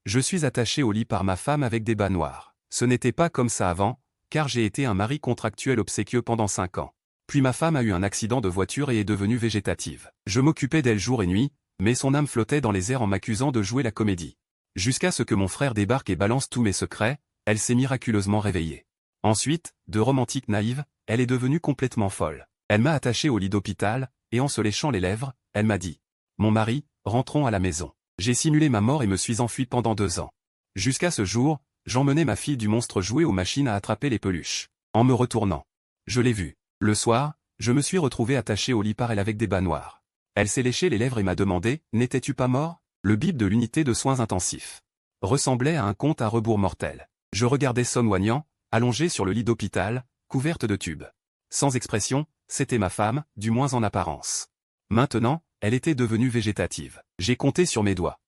Je suis attaché au lit par ma femme avec des bas noirs. Ce n'était pas comme ça avant, car j'ai été un mari contractuel obséquieux pendant 5 ans. Puis ma femme a eu un accident de voiture et est devenue végétative. Je m'occupais d'elle jour et nuit, mais son âme flottait dans les airs en m'accusant de jouer la comédie. Jusqu'à ce que mon frère débarque et balance tous mes secrets, elle s'est miraculeusement réveillée. Ensuite, de romantique naïve, elle est devenue complètement folle. Elle m'a attaché au lit d'hôpital, et en se léchant les lèvres, elle m'a dit « Mon mari, rentrons à la maison ». J'ai simulé ma mort et me suis enfui pendant 2 ans. Jusqu'à ce jour, j'emmenais ma fille du monstre jouer aux machines à attraper les peluches. En me retournant, je l'ai vue. Le soir, je me suis retrouvé attaché au lit par elle avec des bas noirs. Elle s'est léché les lèvres et m'a demandé « N'étais-tu pas mort ?» Le bip de l'unité de soins intensifs ressemblait à un compte à rebours mortel. Je regardais Son Wanyang, allongée sur le lit d'hôpital, couverte de tubes. Sans expression, c'était ma femme, du moins en apparence. Maintenant, elle était devenue végétative. J'ai compté sur mes doigts.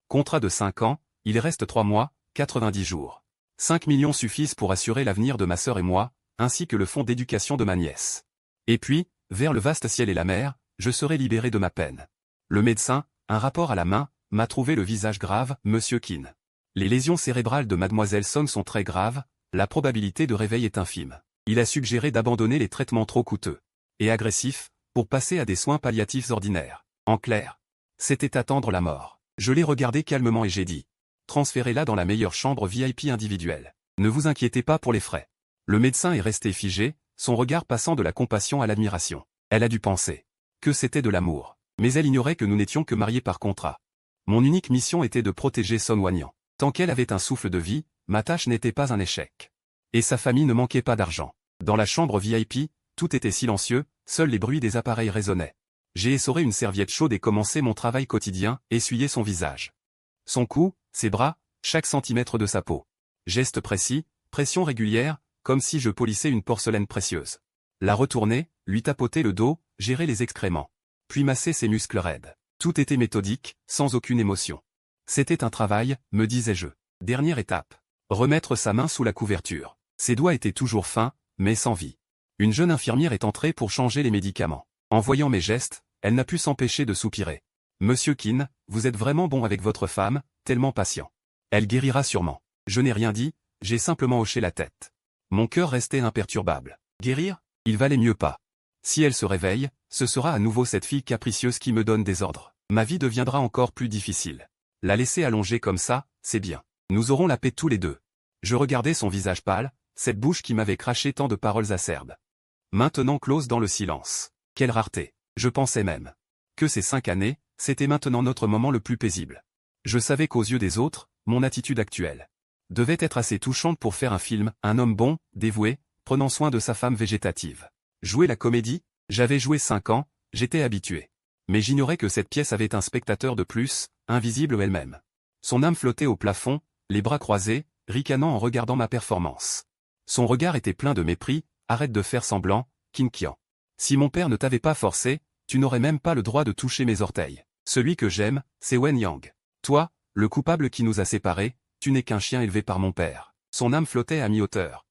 Contrat de 5 ans, il reste 3 mois, 90 jours. 5 millions suffisent pour assurer l'avenir de ma sœur et moi, ainsi que le fonds d'éducation de ma nièce. Et puis, vers le vaste ciel et la mer, je serai libéré de ma peine. Le médecin, un rapport à la main, m'a trouvé le visage grave, Monsieur Kin. Les lésions cérébrales de Mademoiselle Song sont très graves, la probabilité de réveil est infime. Il a suggéré d'abandonner les traitements trop coûteux et agressifs, pour passer à des soins palliatifs ordinaires. En clair, c'était attendre la mort. Je l'ai regardé calmement et j'ai dit « Transférez-la dans la meilleure chambre VIP individuelle. Ne vous inquiétez pas pour les frais. » Le médecin est resté figé, son regard passant de la compassion à l'admiration. Elle a dû penser que c'était de l'amour. Mais elle ignorait que nous n'étions que mariés par contrat. Mon unique mission était de protéger Son Wanyang. Tant qu'elle avait un souffle de vie, ma tâche n'était pas un échec. Et sa famille ne manquait pas d'argent. Dans la chambre VIP, tout était silencieux, seuls les bruits des appareils résonnaient. J'ai essoré une serviette chaude et commencé mon travail quotidien, essuyer son visage. Son cou, ses bras, chaque centimètre de sa peau. Geste précis, pression régulière, comme si je polissais une porcelaine précieuse. La retourner, lui tapoter le dos, gérer les excréments. Puis masser ses muscles raides. Tout était méthodique, sans aucune émotion. C'était un travail, me disais-je. Dernière étape. Remettre sa main sous la couverture. Ses doigts étaient toujours fins, mais sans vie. Une jeune infirmière est entrée pour changer les médicaments. En voyant mes gestes, elle n'a pu s'empêcher de soupirer. « Monsieur Kin, vous êtes vraiment bon avec votre femme, tellement patient. Elle guérira sûrement. » Je n'ai rien dit, j'ai simplement hoché la tête. Mon cœur restait imperturbable. Guérir? Il valait mieux pas. Si elle se réveille, ce sera à nouveau cette fille capricieuse qui me donne des ordres. Ma vie deviendra encore plus difficile. La laisser allongée comme ça, c'est bien. Nous aurons la paix tous les deux. Je regardais son visage pâle, cette bouche qui m'avait craché tant de paroles acerbes. Maintenant close dans le silence. Quelle rareté. Je pensais même que ces 5 années, c'était maintenant notre moment le plus paisible. Je savais qu'aux yeux des autres, mon attitude actuelle devait être assez touchante pour faire un film, un homme bon, dévoué, prenant soin de sa femme végétative. Jouer la comédie? J'avais joué 5 ans, j'étais habitué. Mais j'ignorais que cette pièce avait un spectateur de plus, invisible elle-même. Son âme flottait au plafond, les bras croisés, ricanant en regardant ma performance. Son regard était plein de mépris, arrête de faire semblant, Kin Kian. Si mon père ne t'avait pas forcé, tu n'aurais même pas le droit de toucher mes orteils. Celui que j'aime, c'est Wen Yang. Toi, le coupable qui nous a séparés, tu n'es qu'un chien élevé par mon père. Son âme flottait à mi-hauteur,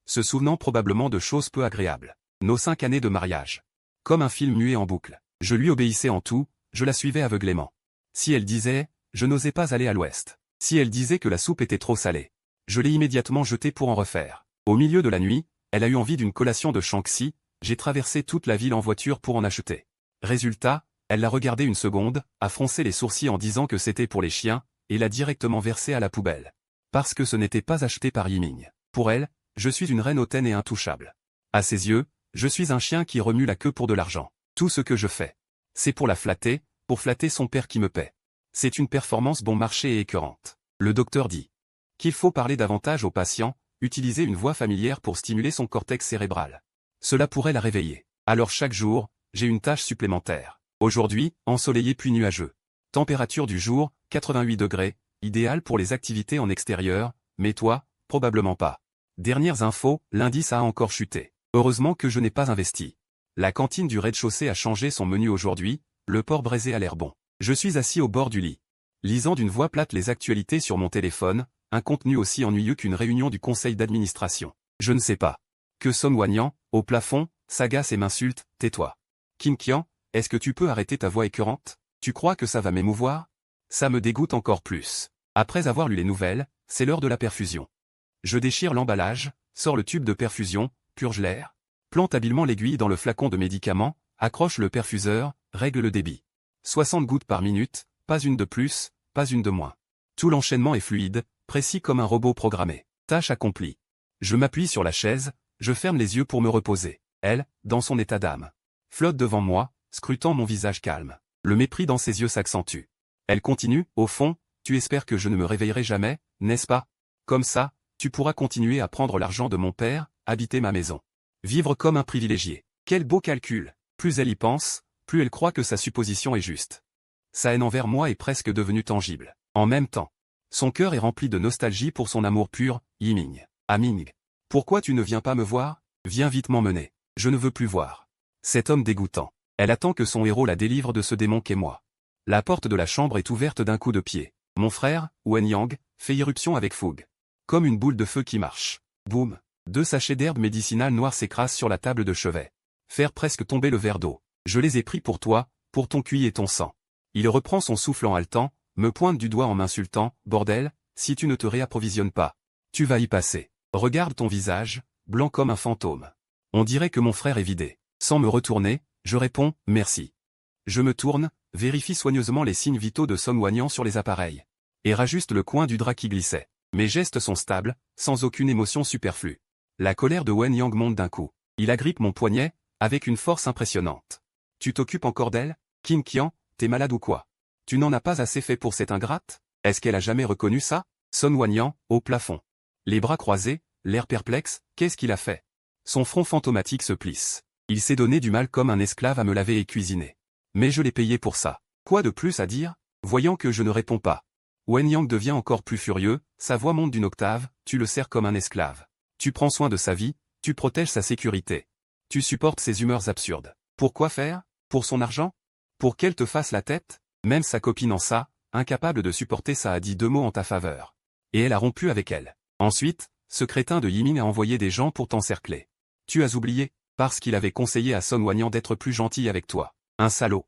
se souvenant probablement de choses peu agréables. Nos 5 années de mariage. Comme un film muet en boucle. Je lui obéissais en tout, je la suivais aveuglément. Si elle disait, je n'osais pas aller à l'ouest. Si elle disait que la soupe était trop salée, je l'ai immédiatement jetée pour en refaire. Au milieu de la nuit, elle a eu envie d'une collation de Shaanxi, j'ai traversé toute la ville en voiture pour en acheter. Résultat, elle l'a regardé une seconde, a froncé les sourcils en disant que c'était pour les chiens, et l'a directement versé à la poubelle. Parce que ce n'était pas acheté par Yiming. Pour elle, je suis une reine hautaine et intouchable. À ses yeux, je suis un chien qui remue la queue pour de l'argent. Tout ce que je fais, c'est pour la flatter, pour flatter son père qui me paie. C'est une performance bon marché et écœurante. Le docteur dit qu'il faut parler davantage aux patients, utiliser une voix familière pour stimuler son cortex cérébral. Cela pourrait la réveiller. Alors chaque jour, j'ai une tâche supplémentaire. Aujourd'hui, ensoleillé puis nuageux. Température du jour, 88 degrés, idéal pour les activités en extérieur, mais toi, probablement pas. Dernières infos, l'indice a encore chuté. Heureusement que je n'ai pas investi. La cantine du rez-de-chaussée a changé son menu aujourd'hui, le porc braisé a l'air bon. Je suis assis au bord du lit, lisant d'une voix plate les actualités sur mon téléphone, un contenu aussi ennuyeux qu'une réunion du conseil d'administration. Je ne sais pas. Que Son Wanyang, au plafond, s'agace et m'insulte, tais-toi. Kin Kian, est-ce que tu peux arrêter ta voix écœurante? Tu crois que ça va m'émouvoir? Ça me dégoûte encore plus. Après avoir lu les nouvelles, c'est l'heure de la perfusion. Je déchire l'emballage, sors le tube de perfusion, purge l'air, plante habilement l'aiguille dans le flacon de médicaments, accroche le perfuseur, règle le débit. 60 gouttes par minute, pas une de plus, pas une de moins. Tout l'enchaînement est fluide, précis comme un robot programmé. Tâche accomplie. Je m'appuie sur la chaise, je ferme les yeux pour me reposer. Elle, dans son état d'âme, flotte devant moi, scrutant mon visage calme. Le mépris dans ses yeux s'accentue. Elle continue, au fond, tu espères que je ne me réveillerai jamais, n'est-ce pas? Comme ça, tu pourras continuer à prendre l'argent de mon père, habiter ma maison. Vivre comme un privilégié. Quel beau calcul. Plus elle y pense, plus elle croit que sa supposition est juste. Sa haine envers moi est presque devenue tangible. En même temps, son cœur est rempli de nostalgie pour son amour pur, Yiming. Aming. Pourquoi tu ne viens pas me voir? Viens vite m'emmener. Je ne veux plus voir cet homme dégoûtant. Elle attend que son héros la délivre de ce démon qu'est moi. La porte de la chambre est ouverte d'un coup de pied. Mon frère, Wen Yang, fait irruption avec fougue. Comme une boule de feu qui marche. Boum. 2 sachets d'herbes médicinales noires s'écrasent sur la table de chevet. Faire presque tomber le verre d'eau. Je les ai pris pour toi, pour ton cuit et ton sang. Il reprend son souffle en haletant, me pointe du doigt en m'insultant, bordel, si tu ne te réapprovisionnes pas, tu vas y passer. Regarde ton visage, blanc comme un fantôme. On dirait que mon frère est vidé. Sans me retourner, je réponds, merci. Je me tourne, vérifie soigneusement les signes vitaux de Son Wanyan sur les appareils. Et rajuste le coin du drap qui glissait. Mes gestes sont stables, sans aucune émotion superflue. La colère de Wen Yang monte d'un coup. Il agrippe mon poignet, avec une force impressionnante. Tu t'occupes encore d'elle? Qin Qian, t'es malade ou quoi? Tu n'en as pas assez fait pour cette ingrate? Est-ce qu'elle a jamais reconnu ça? Son Wanyan, au plafond. Les bras croisés, l'air perplexe, qu'est-ce qu'il a fait? Son front fantomatique se plisse. Il s'est donné du mal comme un esclave à me laver et cuisiner. Mais je l'ai payé pour ça. Quoi de plus à dire? Voyant que je ne réponds pas. Wen Yang devient encore plus furieux, sa voix monte d'une octave, tu le sers comme un esclave. Tu prends soin de sa vie, tu protèges sa sécurité. Tu supportes ses humeurs absurdes. Pourquoi faire? Pour son argent? Pour qu'elle te fasse la tête? Même sa copine en ça, incapable de supporter ça, a dit 2 mots en ta faveur. Et elle a rompu avec elle. Ensuite, ce crétin de Yiming a envoyé des gens pour t'encercler. Tu as oublié, parce qu'il avait conseillé à Son Wanyan d'être plus gentil avec toi. Un salaud.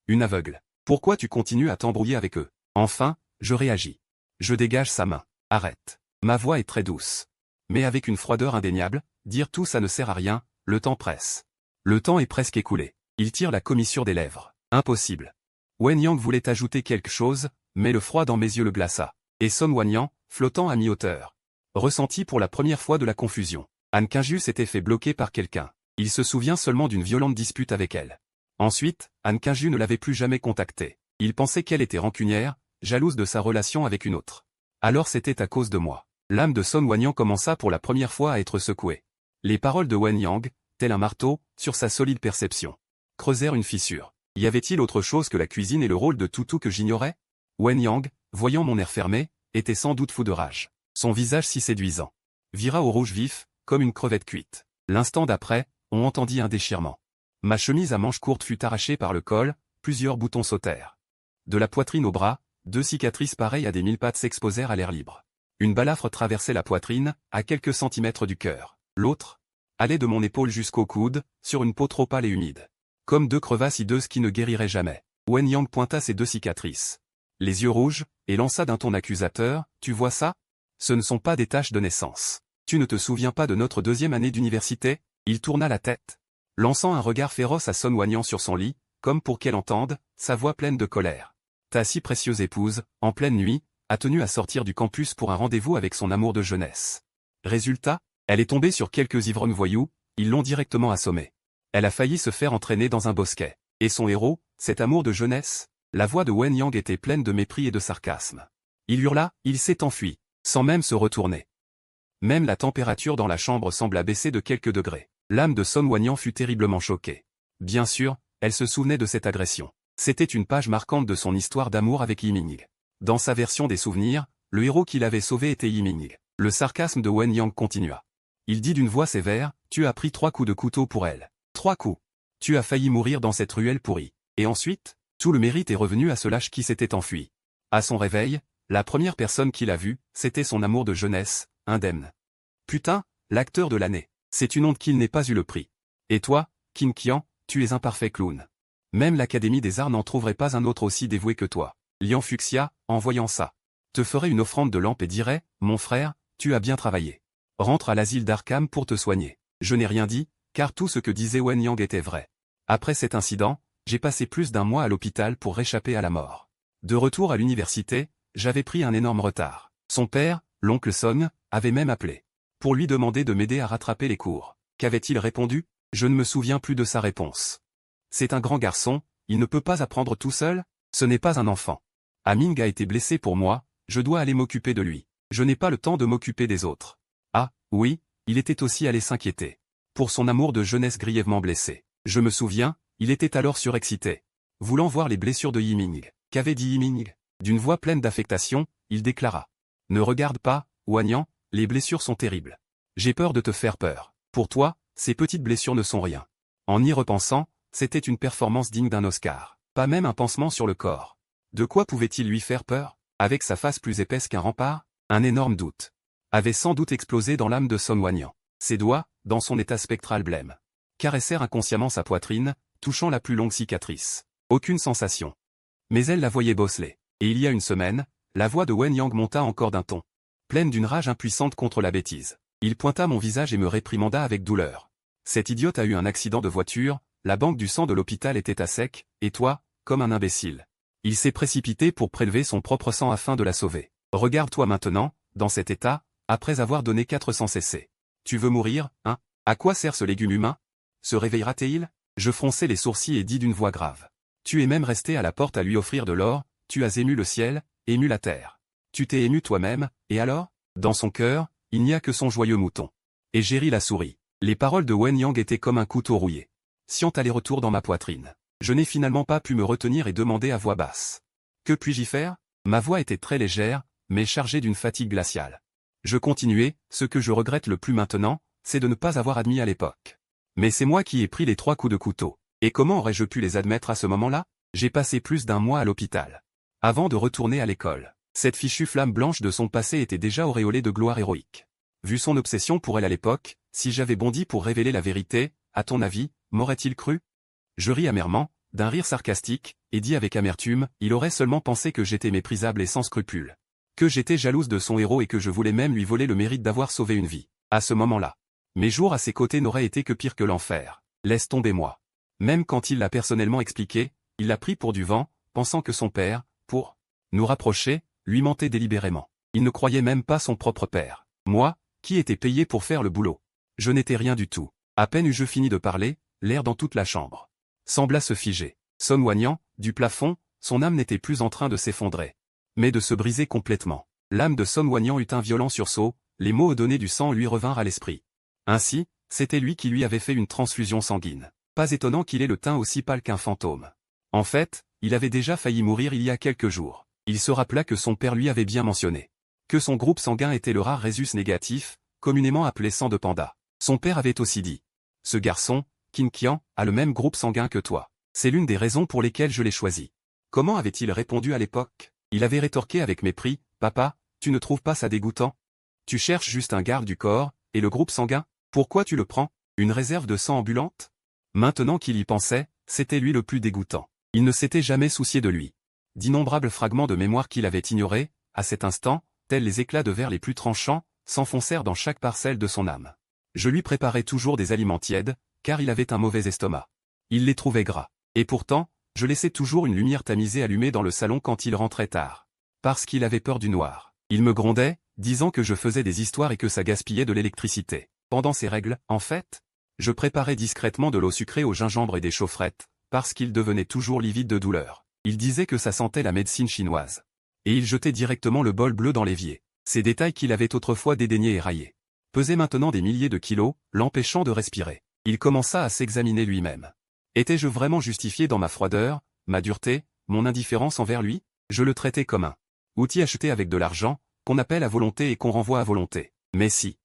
Une aveugle. Pourquoi tu continues à t'embrouiller avec eux? Enfin, je réagis. Je dégage sa main. Arrête. Ma voix est très douce. Mais avec une froideur indéniable, dire tout ça ne sert à rien, le temps presse. Le temps est presque écoulé. Il tire la commissure des lèvres. Impossible. Wen Yang voulait ajouter quelque chose, mais le froid dans mes yeux le glaça. Et Son Wanyan, flottant à mi-hauteur, ressentit pour la première fois de la confusion. Han Qingju s'était fait bloquer par quelqu'un. Il se souvient seulement d'une violente dispute avec elle. Ensuite, Han Qingju ne l'avait plus jamais contactée. Il pensait qu'elle était rancunière, jalouse de sa relation avec une autre. Alors c'était à cause de moi. L'âme de Son Wanyan commença pour la première fois à être secouée. Les paroles de Wen Yang, tel un marteau, sur sa solide perception, creusèrent une fissure. Y avait-il autre chose que la cuisine et le rôle de toutou que j'ignorais? Wen Yang, voyant mon air fermé, était sans doute fou de rage. Son visage si séduisant vira au rouge vif, comme une crevette cuite. L'instant d'après, on entendit un déchirement. Ma chemise à manches courtes fut arrachée par le col, plusieurs boutons sautèrent. De la poitrine au bras, 2 cicatrices pareilles à des mille pattes s'exposèrent à l'air libre. Une balafre traversait la poitrine, à quelques centimètres du cœur. L'autre allait de mon épaule jusqu'au coude, sur une peau trop pâle et humide. Comme 2 crevasses hideuses qui ne guériraient jamais. Wen Yang pointa ces 2 cicatrices, les yeux rouges, et lança d'un ton accusateur, tu vois ça? Ce ne sont pas des taches de naissance. Tu ne te souviens pas de notre 2e année d'université? Il tourna la tête, lançant un regard féroce à Son Wanyan sur son lit, comme pour qu'elle entende, sa voix pleine de colère. Ta si précieuse épouse, en pleine nuit, a tenu à sortir du campus pour un rendez-vous avec son amour de jeunesse. Résultat, elle est tombée sur quelques ivrognes voyous, ils l'ont directement assommée. Elle a failli se faire entraîner dans un bosquet. Et son héros, cet amour de jeunesse? La voix de Wen Yang était pleine de mépris et de sarcasme. Il hurla, il s'est enfui, sans même se retourner. Même la température dans la chambre sembla baisser de quelques degrés. L'âme de Son Wanyan fut terriblement choquée. Bien sûr, elle se souvenait de cette agression. C'était une page marquante de son histoire d'amour avec Yiming. Dans sa version des souvenirs, le héros qui l'avait sauvé était Yiming. Le sarcasme de Wen Yang continua. Il dit d'une voix sévère, tu as pris 3 coups de couteau pour elle. 3 coups. Tu as failli mourir dans cette ruelle pourrie. Et ensuite, tout le mérite est revenu à ce lâche qui s'était enfui. À son réveil, la première personne qu'il a vue, c'était son amour de jeunesse, indemne. Putain, l'acteur de l'année. C'est une honte qu'il n'ait pas eu le prix. Et toi, Qin Qian, tu es un parfait clown. Même l'Académie des Arts n'en trouverait pas un autre aussi dévoué que toi. Lian Fuxia, en voyant ça, te ferait une offrande de lampe et dirait, mon frère, tu as bien travaillé. Rentre à l'asile d'Arkham pour te soigner. Je n'ai rien dit, car tout ce que disait Wen Yang était vrai. Après cet incident, j'ai passé plus d'un mois à l'hôpital pour réchapper à la mort. De retour à l'université, j'avais pris un énorme retard. Son père, l'oncle Song, avait même appelé. Pour lui demander de m'aider à rattraper les cours. Qu'avait-il répondu? Je ne me souviens plus de sa réponse. C'est un grand garçon, il ne peut pas apprendre tout seul? Ce n'est pas un enfant. Ming a été blessé pour moi, je dois aller m'occuper de lui. Je n'ai pas le temps de m'occuper des autres. Ah, oui, il était aussi allé s'inquiéter. Pour son amour de jeunesse grièvement blessé. Je me souviens, il était alors surexcité. Voulant voir les blessures de Yiming. Qu'avait dit Yiming? D'une voix pleine d'affectation, il déclara. Ne regarde pas, Wanyan, les blessures sont terribles. J'ai peur de te faire peur. Pour toi, ces petites blessures ne sont rien. En y repensant, c'était une performance digne d'un Oscar. Pas même un pansement sur le corps. De quoi pouvait-il lui faire peur? Avec sa face plus épaisse qu'un rempart? Un énorme doute avait sans doute explosé dans l'âme de Song Wanyan. Ses doigts, dans son état spectral blême, caressèrent inconsciemment sa poitrine, touchant la plus longue cicatrice. Aucune sensation. Mais elle la voyait bosseler. Et il y a une semaine, la voix de Wen Yang monta encore d'un ton. Pleine d'une rage impuissante contre la bêtise. Il pointa mon visage et me réprimanda avec douleur. Cette idiote a eu un accident de voiture, la banque du sang de l'hôpital était à sec, et toi, comme un imbécile. Il s'est précipité pour prélever son propre sang afin de la sauver. Regarde-toi maintenant, dans cet état, après avoir donné 400 cc. Tu veux mourir, hein? À quoi sert ce légume humain? Se réveillera-t-il? Je fronçai les sourcils et dis d'une voix grave. Tu es même resté à la porte à lui offrir de l'or, tu as ému le ciel, ému la terre. Tu t'es ému toi-même, et alors? Dans son cœur, il n'y a que son joyeux mouton. Et Jerry la souris. Les paroles de Wen Yang étaient comme un couteau rouillé. Sciant aller-retour dans ma poitrine. Je n'ai finalement pas pu me retenir et demander à voix basse. Que puis-je y faire? Ma voix était très légère, mais chargée d'une fatigue glaciale. Je continuai, ce que je regrette le plus maintenant, c'est de ne pas avoir admis à l'époque. Mais c'est moi qui ai pris les 3 coups de couteau. Et comment aurais-je pu les admettre à ce moment-là? J'ai passé plus d'un mois à l'hôpital. Avant de retourner à l'école. Cette fichue flamme blanche de son passé était déjà auréolée de gloire héroïque. Vu son obsession pour elle à l'époque, si j'avais bondi pour révéler la vérité, à ton avis, m'aurait-il cru? Je ris amèrement, d'un rire sarcastique, et dis avec amertume, il aurait seulement pensé que j'étais méprisable et sans scrupules. Que j'étais jalouse de son héros et que je voulais même lui voler le mérite d'avoir sauvé une vie. À ce moment-là. Mes jours à ses côtés n'auraient été que pire que l'enfer. Laisse tomber moi. Même quand il l'a personnellement expliqué, il l'a pris pour du vent, pensant que son père, pour nous rapprocher, lui mentait délibérément. Il ne croyait même pas son propre père. Moi, qui étais payé pour faire le boulot. Je n'étais rien du tout. À peine eus-je fini de parler, l'air dans toute la chambre sembla se figer. Song Wanyan, du plafond, son âme n'était plus en train de s'effondrer, mais de se briser complètement. L'âme de Song Wanyan eut un violent sursaut, les mots donnés du sang lui revinrent à l'esprit. Ainsi, c'était lui qui lui avait fait une transfusion sanguine. Pas étonnant qu'il ait le teint aussi pâle qu'un fantôme. En fait, il avait déjà failli mourir il y a quelques jours. Il se rappela que son père lui avait bien mentionné que son groupe sanguin était le rare rhésus négatif, communément appelé sang de panda. Son père avait aussi dit. Ce garçon, Qin Qian, a le même groupe sanguin que toi. C'est l'une des raisons pour lesquelles je l'ai choisi. Comment avait-il répondu à l'époque? Il avait rétorqué avec mépris, papa, tu ne trouves pas ça dégoûtant? Tu cherches juste un garde du corps, et le groupe sanguin? Pourquoi tu le prends? Une réserve de sang ambulante? Maintenant qu'il y pensait, c'était lui le plus dégoûtant. Il ne s'était jamais soucié de lui. D'innombrables fragments de mémoire qu'il avait ignorés, à cet instant, tels les éclats de verre les plus tranchants, s'enfoncèrent dans chaque parcelle de son âme. Je lui préparais toujours des aliments tièdes, car il avait un mauvais estomac. Il les trouvait gras. Et pourtant, je laissais toujours une lumière tamisée allumée dans le salon quand il rentrait tard. Parce qu'il avait peur du noir. Il me grondait, disant que je faisais des histoires et que ça gaspillait de l'électricité. Pendant ces règles, en fait, je préparais discrètement de l'eau sucrée au gingembre et des chaufferettes, parce qu'il devenait toujours livide de douleur. Il disait que ça sentait la médecine chinoise. Et il jetait directement le bol bleu dans l'évier. Ces détails qu'il avait autrefois dédaignés et raillés pesaient maintenant des milliers de kilos, l'empêchant de respirer. Il commença à s'examiner lui-même. Étais-je vraiment justifié dans ma froideur, ma dureté, mon indifférence envers lui? Je le traitais comme un outil acheté avec de l'argent, qu'on appelle à volonté et qu'on renvoie à volonté. Mais si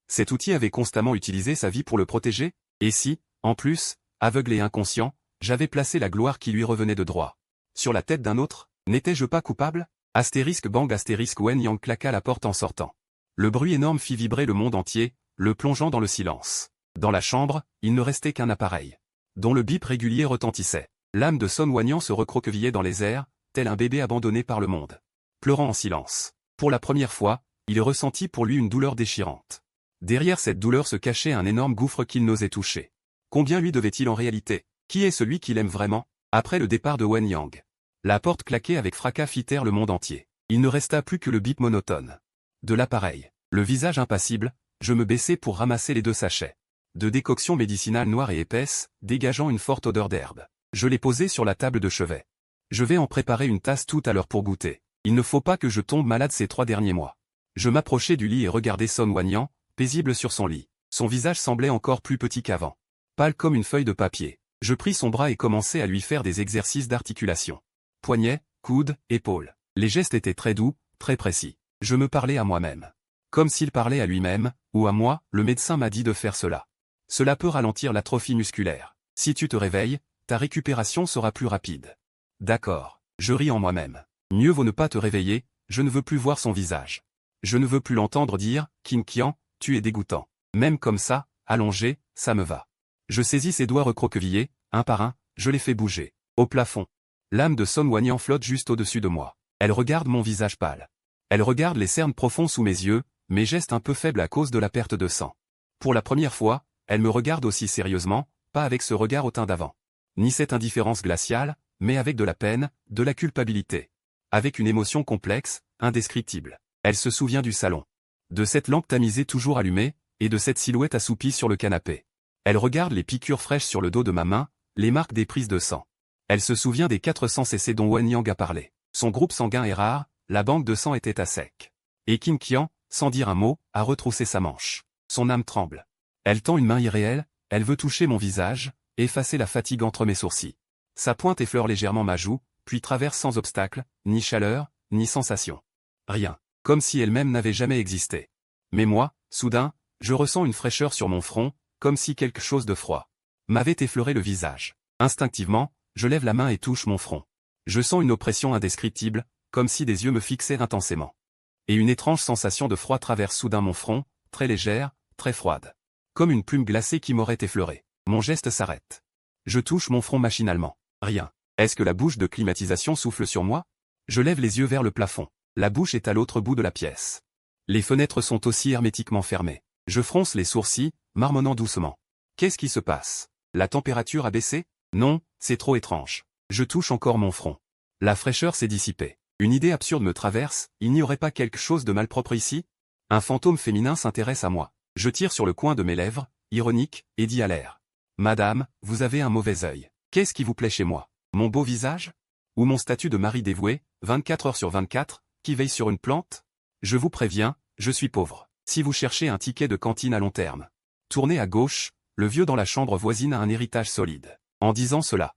cet outil avait constamment utilisé sa vie pour le protéger, et si, en plus, aveugle et inconscient, j'avais placé la gloire qui lui revenait de droit sur la tête d'un autre, n'étais-je pas coupable? Astérisque bang astérisque Wen Yang claqua la porte en sortant. Le bruit énorme fit vibrer le monde entier, le plongeant dans le silence. Dans la chambre, il ne restait qu'un appareil, dont le bip régulier retentissait. L'âme de Song Wanyan se recroquevillait dans les airs, tel un bébé abandonné par le monde, pleurant en silence. Pour la première fois, il ressentit pour lui une douleur déchirante. Derrière cette douleur se cachait un énorme gouffre qu'il n'osait toucher. Combien lui devait-il en réalité? Qui est celui qu'il aime vraiment? Après le départ de Wen Yang, la porte claquée avec fracas fit taire le monde entier. Il ne resta plus que le bip monotone de l'appareil. Le visage impassible, je me baissai pour ramasser les 2 sachets de décoction médicinale noire et épaisse, dégageant une forte odeur d'herbe. Je les posai sur la table de chevet. Je vais en préparer une tasse tout à l'heure pour goûter. Il ne faut pas que je tombe malade ces 3 derniers mois. Je m'approchai du lit et regardai Son Wanyan, paisible sur son lit. Son visage semblait encore plus petit qu'avant. Pâle comme une feuille de papier. Je pris son bras et commençai à lui faire des exercices d'articulation. Poignets, coudes, épaules. Les gestes étaient très doux, très précis. Je me parlais à moi-même. Comme s'il parlait à lui-même, ou à moi, le médecin m'a dit de faire cela. Cela peut ralentir l'atrophie musculaire. Si tu te réveilles, ta récupération sera plus rapide. D'accord. Je ris en moi-même. Mieux vaut ne pas te réveiller, je ne veux plus voir son visage. Je ne veux plus l'entendre dire, Qin Qian, tu es dégoûtant. Même comme ça, allongé, ça me va. Je saisis ses doigts recroquevillés, un par un, je les fais bouger. Au plafond. L'âme de Son Wanyan flotte juste au-dessus de moi. Elle regarde mon visage pâle. Elle regarde les cernes profonds sous mes yeux, mes gestes un peu faibles à cause de la perte de sang. Pour la première fois, elle me regarde aussi sérieusement, pas avec ce regard hautain d'avant. Ni cette indifférence glaciale, mais avec de la peine, de la culpabilité. Avec une émotion complexe, indescriptible. Elle se souvient du salon. De cette lampe tamisée toujours allumée, et de cette silhouette assoupie sur le canapé. Elle regarde les piqûres fraîches sur le dos de ma main, les marques des prises de sang. Elle se souvient des 400 cc dont Wen Yang a parlé. Son groupe sanguin est rare, la banque de sang était à sec. Et Qin Qian, sans dire un mot, a retroussé sa manche. Son âme tremble. Elle tend une main irréelle, elle veut toucher mon visage, effacer la fatigue entre mes sourcils. Sa pointe effleure légèrement ma joue, puis traverse sans obstacle, ni chaleur, ni sensation. Rien. Comme si elle-même n'avait jamais existé. Mais moi, soudain, je ressens une fraîcheur sur mon front, comme si quelque chose de froid m'avait effleuré le visage. Instinctivement, je lève la main et touche mon front. Je sens une oppression indescriptible, comme si des yeux me fixaient intensément. Et une étrange sensation de froid traverse soudain mon front, très légère, très froide. Comme une plume glacée qui m'aurait effleuré. Mon geste s'arrête. Je touche mon front machinalement. Rien. Est-ce que la bouche de climatisation souffle sur moi? Je lève les yeux vers le plafond. La bouche est à l'autre bout de la pièce. Les fenêtres sont aussi hermétiquement fermées. Je fronce les sourcils, marmonnant doucement. Qu'est-ce qui se passe? La température a baissé? Non, c'est trop étrange. Je touche encore mon front. La fraîcheur s'est dissipée. Une idée absurde me traverse, il n'y aurait pas quelque chose de malpropre ici? Un fantôme féminin s'intéresse à moi. Je tire sur le coin de mes lèvres, ironique, et dis à l'air. Madame, vous avez un mauvais œil. Qu'est-ce qui vous plaît chez moi? Mon beau visage? Ou mon statut de mari dévoué, 24 heures sur 24, qui veille sur une plante? Je vous préviens, je suis pauvre. Si vous cherchez un ticket de cantine à long terme, tournez à gauche, le vieux dans la chambre voisine a un héritage solide. En disant cela,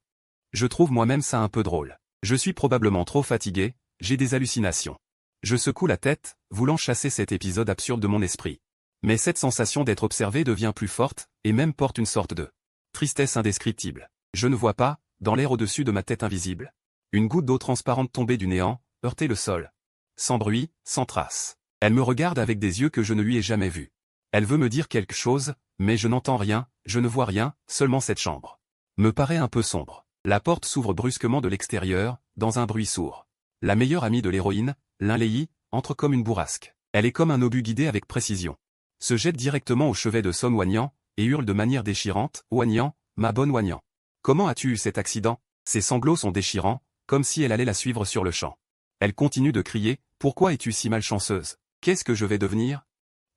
je trouve moi-même ça un peu drôle. Je suis probablement trop fatigué, j'ai des hallucinations. Je secoue la tête, voulant chasser cet épisode absurde de mon esprit. Mais cette sensation d'être observé devient plus forte, et même porte une sorte de tristesse indescriptible. Je ne vois pas, dans l'air au-dessus de ma tête invisible, une goutte d'eau transparente tombée du néant, heurter le sol. Sans bruit, sans trace. Elle me regarde avec des yeux que je ne lui ai jamais vus. Elle veut me dire quelque chose, mais je n'entends rien, je ne vois rien, seulement cette chambre me paraît un peu sombre. La porte s'ouvre brusquement de l'extérieur, dans un bruit sourd. La meilleure amie de l'héroïne, Lin-Lei, entre comme une bourrasque. Elle est comme un obus guidé avec précision. Se jette directement au chevet de Son Wanyan, et hurle de manière déchirante, « Wanyan, ma bonne Wanyan. Comment as-tu eu cet accident ?» Ses sanglots sont déchirants, comme si elle allait la suivre sur le champ. Elle continue de crier, « Pourquoi es-tu si malchanceuse? Qu'est-ce que je vais devenir ?»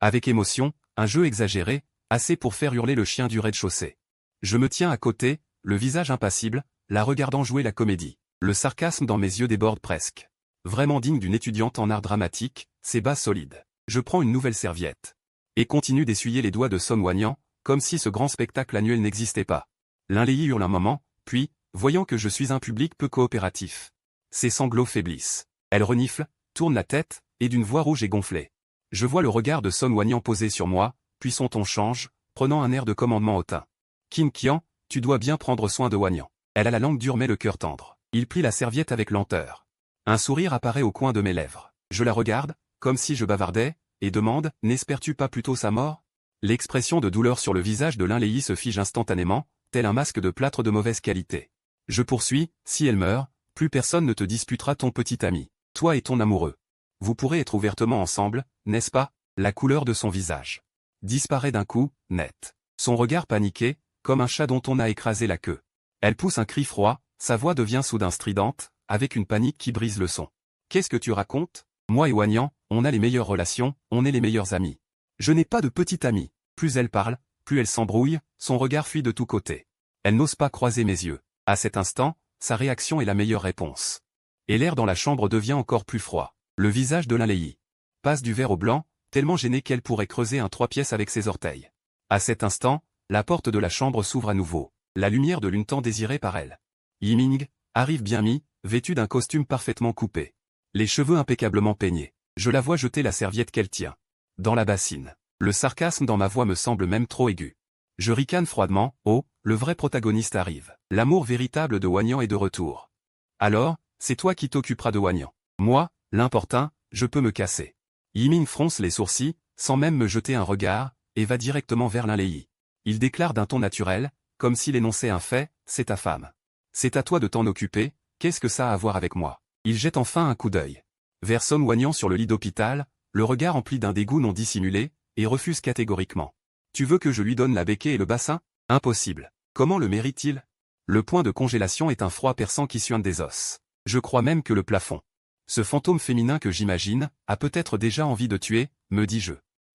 Avec émotion, un jeu exagéré, assez pour faire hurler le chien du rez-de-chaussée. Je me tiens à côté, le visage impassible, la regardant jouer la comédie. Le sarcasme dans mes yeux déborde presque. Vraiment digne d'une étudiante en art dramatique, ses bas solides. Je prends une nouvelle serviette. Et continue d'essuyer les doigts de Son Wanyan, comme si ce grand spectacle annuel n'existait pas. Lin-Lei hurle un moment, puis, voyant que je suis un public peu coopératif. Ses sanglots faiblissent. Elle renifle, tourne la tête, et d'une voix rouge et gonflée. Je vois le regard de Son Wanyan posé sur moi, puis son ton change, prenant un air de commandement hautain. Qin Qian, tu dois bien prendre soin de Wanyan. Elle a la langue dure mais le cœur tendre. Il prit la serviette avec lenteur. Un sourire apparaît au coin de mes lèvres. Je la regarde, comme si je bavardais, et demande, n'espères-tu pas plutôt sa mort? L'expression de douleur sur le visage de Lin-Lei se fige instantanément, tel un masque de plâtre de mauvaise qualité. Je poursuis, si elle meurt, plus personne ne te disputera ton petit ami. Toi et ton amoureux. Vous pourrez être ouvertement ensemble, n'est-ce pas? La couleur de son visage disparaît d'un coup, net. Son regard paniqué, comme un chat dont on a écrasé la queue. Elle pousse un cri froid, sa voix devient soudain stridente, avec une panique qui brise le son. Qu'est-ce que tu racontes? Moi et Wanyang, on a les meilleures relations, on est les meilleurs amis. Je n'ai pas de petit ami. Plus elle parle, plus elle s'embrouille, son regard fuit de tous côtés. Elle n'ose pas croiser mes yeux. À cet instant, sa réaction est la meilleure réponse. Et l'air dans la chambre devient encore plus froid. Le visage de Lin passe du vert au blanc, tellement gêné qu'elle pourrait creuser un 3 pièces avec ses orteils. À cet instant, la porte de la chambre s'ouvre à nouveau. La lumière de lune tant désirée par elle. Yiming arrive bien mis, vêtue d'un costume parfaitement coupé. Les cheveux impeccablement peignés. Je la vois jeter la serviette qu'elle tient dans la bassine. Le sarcasme dans ma voix me semble même trop aigu. Je ricane froidement, oh, le vrai protagoniste arrive. L'amour véritable de Wanyang est de retour. Alors, c'est toi qui t'occuperas de Wanyang. Moi, l'importun, je peux me casser. Yiming fronce les sourcils, sans même me jeter un regard, et va directement vers Lin. Il déclare d'un ton naturel, comme s'il énonçait un fait, c'est ta femme. C'est à toi de t'en occuper, qu'est-ce que ça a à voir avec moi? Il jette enfin un coup d'œil vers Son Wanyang sur le lit d'hôpital, le regard empli d'un dégoût non dissimulé, et refuse catégoriquement. Tu veux que je lui donne la béquille et le bassin? Impossible. Comment le mérite-t-il? Le point de congélation est un froid perçant qui suinte des os. Je crois même que le plafond. Ce fantôme féminin que j'imagine, a peut-être déjà envie de tuer, me dis-je.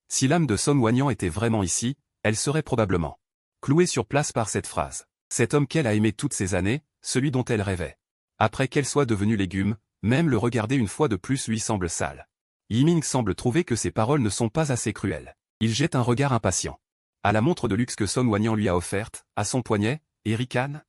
Si l'âme de Son Wanyang était vraiment ici, elle serait probablement clouée sur place par cette phrase. Cet homme qu'elle a aimé toutes ces années, celui dont elle rêvait. Après qu'elle soit devenue légume, même le regarder une fois de plus lui semble sale. Yiming semble trouver que ses paroles ne sont pas assez cruelles. Il jette un regard impatient à la montre de luxe que Son Wanyang lui a offerte, à son poignet, et ricane.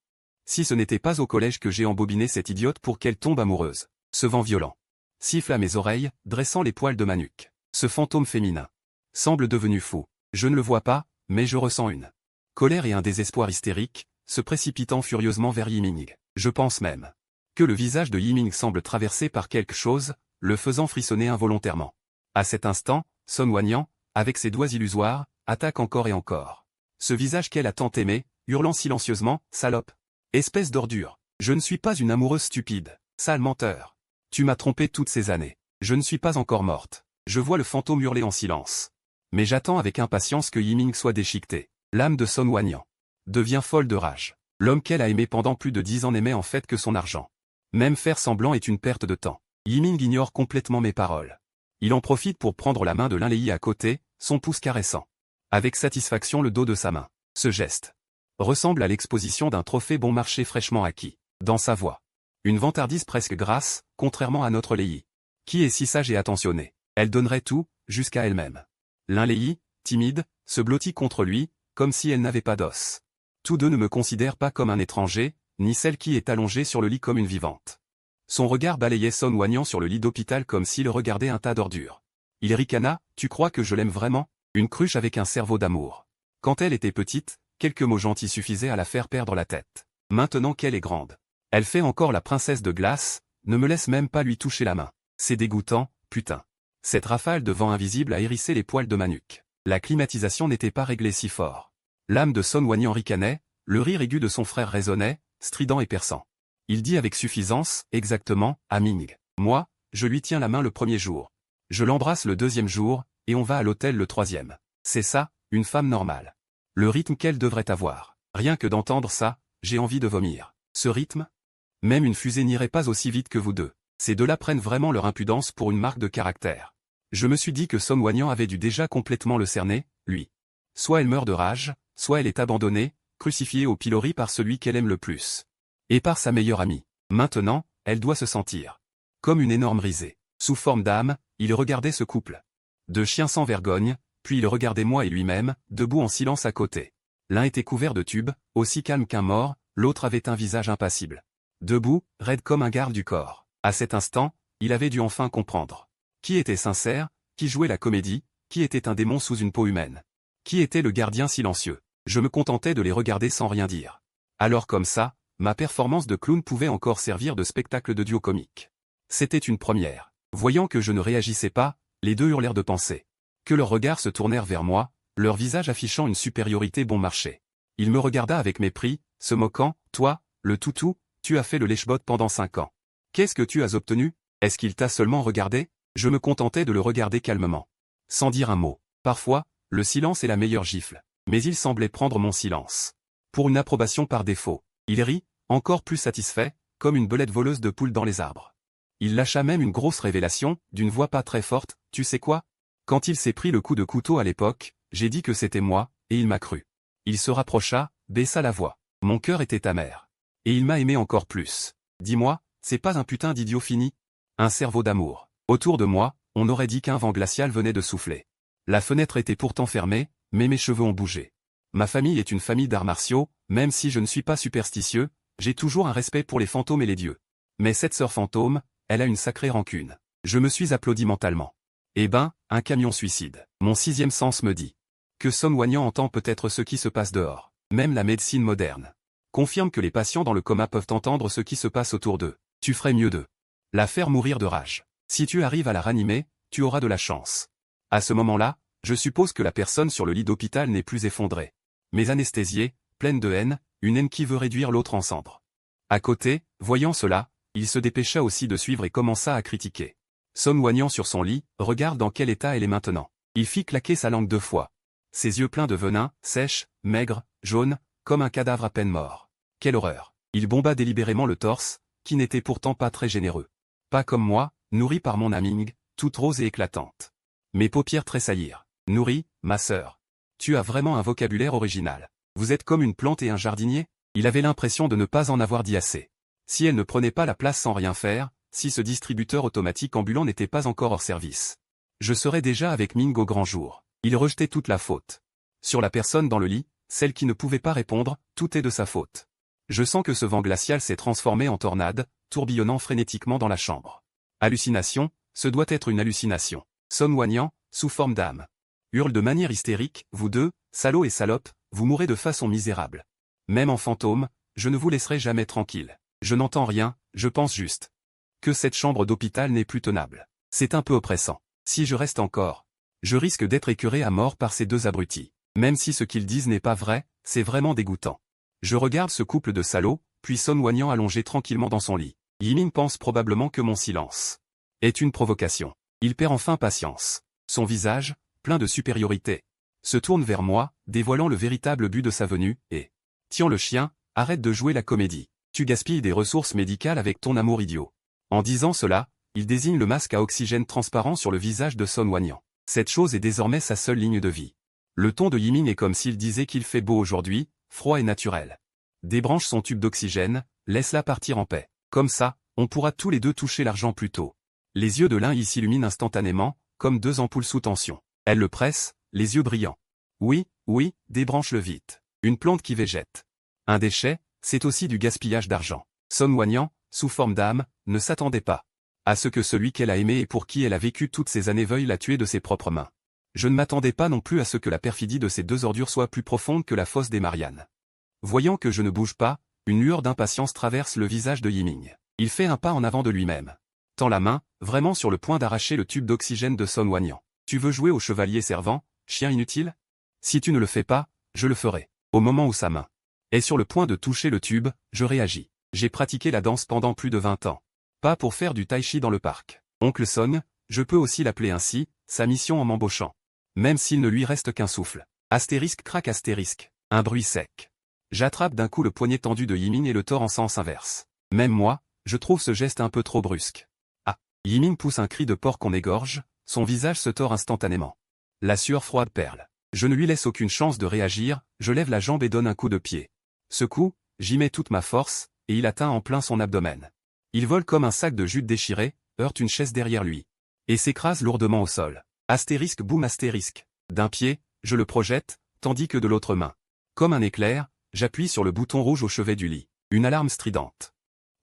Si ce n'était pas au collège que j'ai embobiné cette idiote pour qu'elle tombe amoureuse. Ce vent violent siffle à mes oreilles, dressant les poils de ma nuque. Ce fantôme féminin semble devenu fou. Je ne le vois pas, mais je ressens une colère et un désespoir hystérique, se précipitant furieusement vers Yiming. Je pense même que le visage de Yiming semble traversé par quelque chose, le faisant frissonner involontairement. À cet instant, Son Wanyang, avec ses doigts illusoires, attaque encore et encore. Ce visage qu'elle a tant aimé, hurlant silencieusement, salope. Espèce d'ordure. Je ne suis pas une amoureuse stupide. Sale menteur. Tu m'as trompé toutes ces années. Je ne suis pas encore morte. Je vois le fantôme hurler en silence. Mais j'attends avec impatience que Yiming soit déchiquetée. L'âme de Son Wanyang devient folle de rage. L'homme qu'elle a aimé pendant plus de 10 ans n'aimait en fait que son argent. Même faire semblant est une perte de temps. Yiming ignore complètement mes paroles. Il en profite pour prendre la main de Lin à côté, son pouce caressant avec satisfaction le dos de sa main. Ce geste ressemble à l'exposition d'un trophée bon marché fraîchement acquis. Dans sa voix, une vantardise presque grasse, contrairement à notre Lei, qui est si sage et attentionnée. Elle donnerait tout, jusqu'à elle-même. Lin, timide, se blottit contre lui, comme si elle n'avait pas d'os. Tous deux ne me considèrent pas comme un étranger, ni celle qui est allongée sur le lit comme une vivante. Son regard balayait Son Wanyang sur le lit d'hôpital comme s'il regardait un tas d'ordures. Il ricana, tu crois que je l'aime vraiment? Une cruche avec un cerveau d'amour. Quand elle était petite, quelques mots gentils suffisaient à la faire perdre la tête. Maintenant qu'elle est grande, elle fait encore la princesse de glace, ne me laisse même pas lui toucher la main. C'est dégoûtant, putain. Cette rafale de vent invisible a hérissé les poils de ma nuque. La climatisation n'était pas réglée si fort. L'âme de Son Wanyang ricanait, le rire aigu de son frère résonnait, strident et perçant. Il dit avec suffisance, exactement, à Ming. Moi, je lui tiens la main le premier jour. Je l'embrasse le deuxième jour, et on va à l'hôtel le troisième. C'est ça, une femme normale. Le rythme qu'elle devrait avoir. Rien que d'entendre ça, j'ai envie de vomir. Ce rythme? Même une fusée n'irait pas aussi vite que vous deux. Ces deux-là prennent vraiment leur impudence pour une marque de caractère. Je me suis dit que Son Wanyang avait dû déjà complètement le cerner, lui. Soit elle meurt de rage, soit elle est abandonnée, crucifiée au pilori par celui qu'elle aime le plus. Et par sa meilleure amie. Maintenant, elle doit se sentir comme une énorme risée. Sous forme d'âme, il regardait ce couple de chiens sans vergogne, puis il regardait moi et lui-même, debout en silence à côté. L'un était couvert de tubes, aussi calme qu'un mort, l'autre avait un visage impassible. Debout, raide comme un garde du corps. À cet instant, il avait dû enfin comprendre. Qui était sincère, qui jouait la comédie, qui était un démon sous une peau humaine. Qui était le gardien silencieux. Je me contentais de les regarder sans rien dire. Alors comme ça, ma performance de clown pouvait encore servir de spectacle de duo comique. C'était une première. Voyant que je ne réagissais pas, les deux hurlèrent de pensée. Que leurs regards se tournèrent vers moi, leur visage affichant une supériorité bon marché. Il me regarda avec mépris, se moquant, toi, le toutou, tu as fait le lèche-botte pendant 5 ans. Qu'est-ce que tu as obtenu? Est-ce qu'il t'a seulement regardé? Je me contentais de le regarder calmement. Sans dire un mot. Parfois, le silence est la meilleure gifle. Mais il semblait prendre mon silence pour une approbation par défaut. Il rit, encore plus satisfait, comme une belette voleuse de poules dans les arbres. Il lâcha même une grosse révélation, d'une voix pas très forte, « Tu sais quoi? Quand il s'est pris le coup de couteau à l'époque, j'ai dit que c'était moi, et il m'a cru. » Il se rapprocha, baissa la voix. Mon cœur était amer. Et il m'a aimé encore plus. Dis-moi, c'est pas un putain d'idiot fini? Un cerveau d'amour. Autour de moi, on aurait dit qu'un vent glacial venait de souffler. La fenêtre était pourtant fermée, mais mes cheveux ont bougé. Ma famille est une famille d'arts martiaux, même si je ne suis pas superstitieux, j'ai toujours un respect pour les fantômes et les dieux. Mais cette sœur fantôme, elle a une sacrée rancune. Je me suis applaudi mentalement. Eh ben, un camion suicide. Mon sixième sens me dit que Son Wanyang entend peut-être ce qui se passe dehors. Même la médecine moderne confirme que les patients dans le coma peuvent entendre ce qui se passe autour d'eux. Tu ferais mieux de la faire mourir de rage. Si tu arrives à la ranimer, tu auras de la chance. À ce moment-là, je suppose que la personne sur le lit d'hôpital n'est plus effondrée, mais anesthésiée, pleine de haine, une haine qui veut réduire l'autre en cendres. À côté, voyant cela, il se dépêcha aussi de suivre et commença à critiquer. Son Wanyang sur son lit, regarde dans quel état elle est maintenant. Il fit claquer sa langue 2 fois. Ses yeux pleins de venin, sèches, maigres, jaunes, comme un cadavre à peine mort. Quelle horreur. Il bomba délibérément le torse, qui n'était pourtant pas très généreux. Pas comme moi, nourri par mon aming, toute rose et éclatante. Mes paupières tressaillirent. Nourri, ma sœur. Tu as vraiment un vocabulaire original. Vous êtes comme une plante et un jardinier? Il avait l'impression de ne pas en avoir dit assez. Si elle ne prenait pas la place sans rien faire, si ce distributeur automatique ambulant n'était pas encore hors service, je serais déjà avec Ming au grand jour. Il rejetait toute la faute. Sur la personne dans le lit, celle qui ne pouvait pas répondre, tout est de sa faute. Je sens que ce vent glacial s'est transformé en tornade, tourbillonnant frénétiquement dans la chambre. Hallucination, ce doit être une hallucination. Son Wanyang, sous forme d'âme, hurle de manière hystérique, vous deux, salauds et salopes, vous mourrez de façon misérable. Même en fantôme, je ne vous laisserai jamais tranquille. Je n'entends rien, je pense juste que cette chambre d'hôpital n'est plus tenable. C'est un peu oppressant. Si je reste encore, je risque d'être écœuré à mort par ces deux abrutis. Même si ce qu'ils disent n'est pas vrai, c'est vraiment dégoûtant. Je regarde ce couple de salauds, puis Son Wanyang allongé tranquillement dans son lit. Yiming pense probablement que mon silence est une provocation. Il perd enfin patience. Son visage, plein de supériorité, se tourne vers moi, dévoilant le véritable but de sa venue, et « Tiens le chien, arrête de jouer la comédie. Tu gaspilles des ressources médicales avec ton amour idiot. » En disant cela, il désigne le masque à oxygène transparent sur le visage de Son Wanyang. Cette chose est désormais sa seule ligne de vie. Le ton de Yiming est comme s'il disait qu'il fait beau aujourd'hui, froid et naturel. Débranche son tube d'oxygène, laisse-la partir en paix. Comme ça, on pourra tous les deux toucher l'argent plus tôt. Les yeux de l'un y s'illuminent instantanément, comme deux ampoules sous tension. Elle le presse, les yeux brillants. Oui, oui, débranche-le vite. Une plante qui végète. Un déchet, c'est aussi du gaspillage d'argent. Son Wanyang, sous forme d'âme, ne s'attendait pas à ce que celui qu'elle a aimé et pour qui elle a vécu toutes ces années veuille la tuer de ses propres mains. Je ne m'attendais pas non plus à ce que la perfidie de ces deux ordures soit plus profonde que la fosse des Mariannes. Voyant que je ne bouge pas, une lueur d'impatience traverse le visage de Yiming. Il fait un pas en avant de lui-même. Tend la main, vraiment sur le point d'arracher le tube d'oxygène de Son Wanyang. Tu veux jouer au chevalier servant, chien inutile? Si tu ne le fais pas, je le ferai. Au moment où sa main est sur le point de toucher le tube, je réagis. J'ai pratiqué la danse pendant plus de 20 ans. Pas pour faire du tai chi dans le parc. Oncle Son, je peux aussi l'appeler ainsi, sa mission en m'embauchant. Même s'il ne lui reste qu'un souffle. Astérisque craque astérisque. Un bruit sec. J'attrape d'un coup le poignet tendu de Yiming et le tords en sens inverse. Même moi, je trouve ce geste un peu trop brusque. Ah. Yiming pousse un cri de porc qu'on égorge, son visage se tord instantanément. La sueur froide perle. Je ne lui laisse aucune chance de réagir, je lève la jambe et donne un coup de pied. Ce coup, j'y mets toute ma force, et il atteint en plein son abdomen. Il vole comme un sac de jute déchiré, heurte une chaise derrière lui, et s'écrase lourdement au sol. Astérisque boum astérisque. D'un pied, je le projette, tandis que de l'autre main, comme un éclair, j'appuie sur le bouton rouge au chevet du lit. Une alarme stridente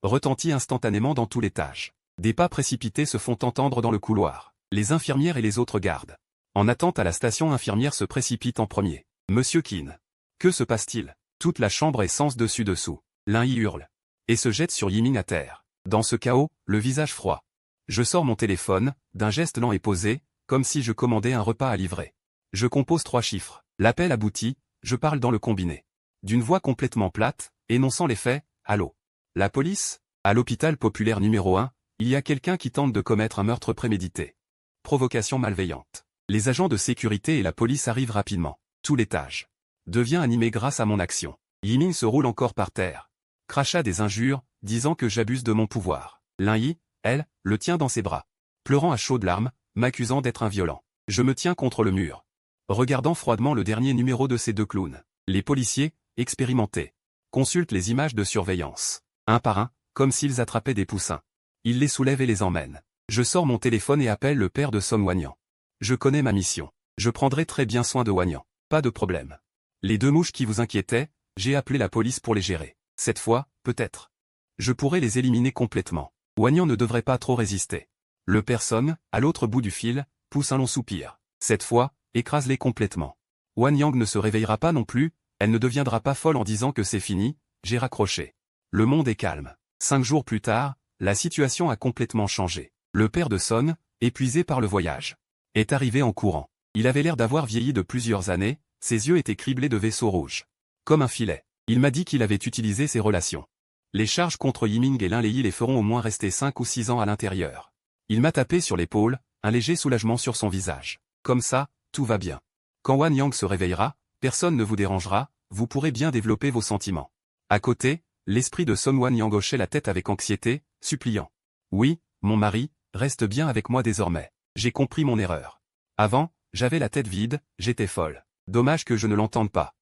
retentit instantanément dans tout l'étage. Des pas précipités se font entendre dans le couloir. Les infirmières et les autres gardes, en attente à la station infirmière, se précipitent en premier. Monsieur Keane. Que se passe-t-il? Toute la chambre est sens dessus-dessous. L'un y hurle et se jette sur Yiming à terre. Dans ce chaos, le visage froid. Je sors mon téléphone, d'un geste lent et posé, comme si je commandais un repas à livrer. Je compose 3 chiffres. L'appel aboutit, je parle dans le combiné. D'une voix complètement plate, énonçant les faits, allô. La police? À l'hôpital populaire numéro 1, il y a quelqu'un qui tente de commettre un meurtre prémédité. provocation malveillante. Les agents de sécurité et la police arrivent rapidement. Tout l'étage devient animé grâce à mon action. Yiming se roule encore par terre. Cracha des injures, disant que j'abuse de mon pouvoir. Lin-Yi, elle, le tient dans ses bras. Pleurant à chaudes larmes, m'accusant d'être un violent. Je me tiens contre le mur. Regardant froidement le dernier numéro de ces deux clowns. Les policiers, expérimentés, consultent les images de surveillance. Un par un, comme s'ils attrapaient des poussins. Ils les soulèvent et les emmènent. Je sors mon téléphone et appelle le père de Song Wanyan. Je connais ma mission. Je prendrai très bien soin de Wanyan. Pas de problème. Les deux mouches qui vous inquiétaient, j'ai appelé la police pour les gérer. Cette fois, peut-être, je pourrai les éliminer complètement. Wanyan ne devrait pas trop résister. Le père Song, à l'autre bout du fil, pousse un long soupir. Cette fois, écrase-les complètement. Wanyan ne se réveillera pas non plus, elle ne deviendra pas folle en disant que c'est fini, j'ai raccroché. Le monde est calme. 5 jours plus tard, la situation a complètement changé. Le père de Song, épuisé par le voyage, est arrivé en courant. Il avait l'air d'avoir vieilli de plusieurs années, ses yeux étaient criblés de vaisseaux rouges. Comme un filet. Il m'a dit qu'il avait utilisé ses relations. Les charges contre Yiming et Lin-Yi les feront au moins rester 5 ou 6 ans à l'intérieur. Il m'a tapé sur l'épaule, un léger soulagement sur son visage. Comme ça, tout va bien. Quand Wanyan se réveillera, personne ne vous dérangera, vous pourrez bien développer vos sentiments. À côté, l'esprit de Song Wanyan hochait la tête avec anxiété, suppliant. Oui, mon mari, reste bien avec moi désormais. J'ai compris mon erreur. Avant, j'avais la tête vide, j'étais folle. Dommage que je ne l'entende pas.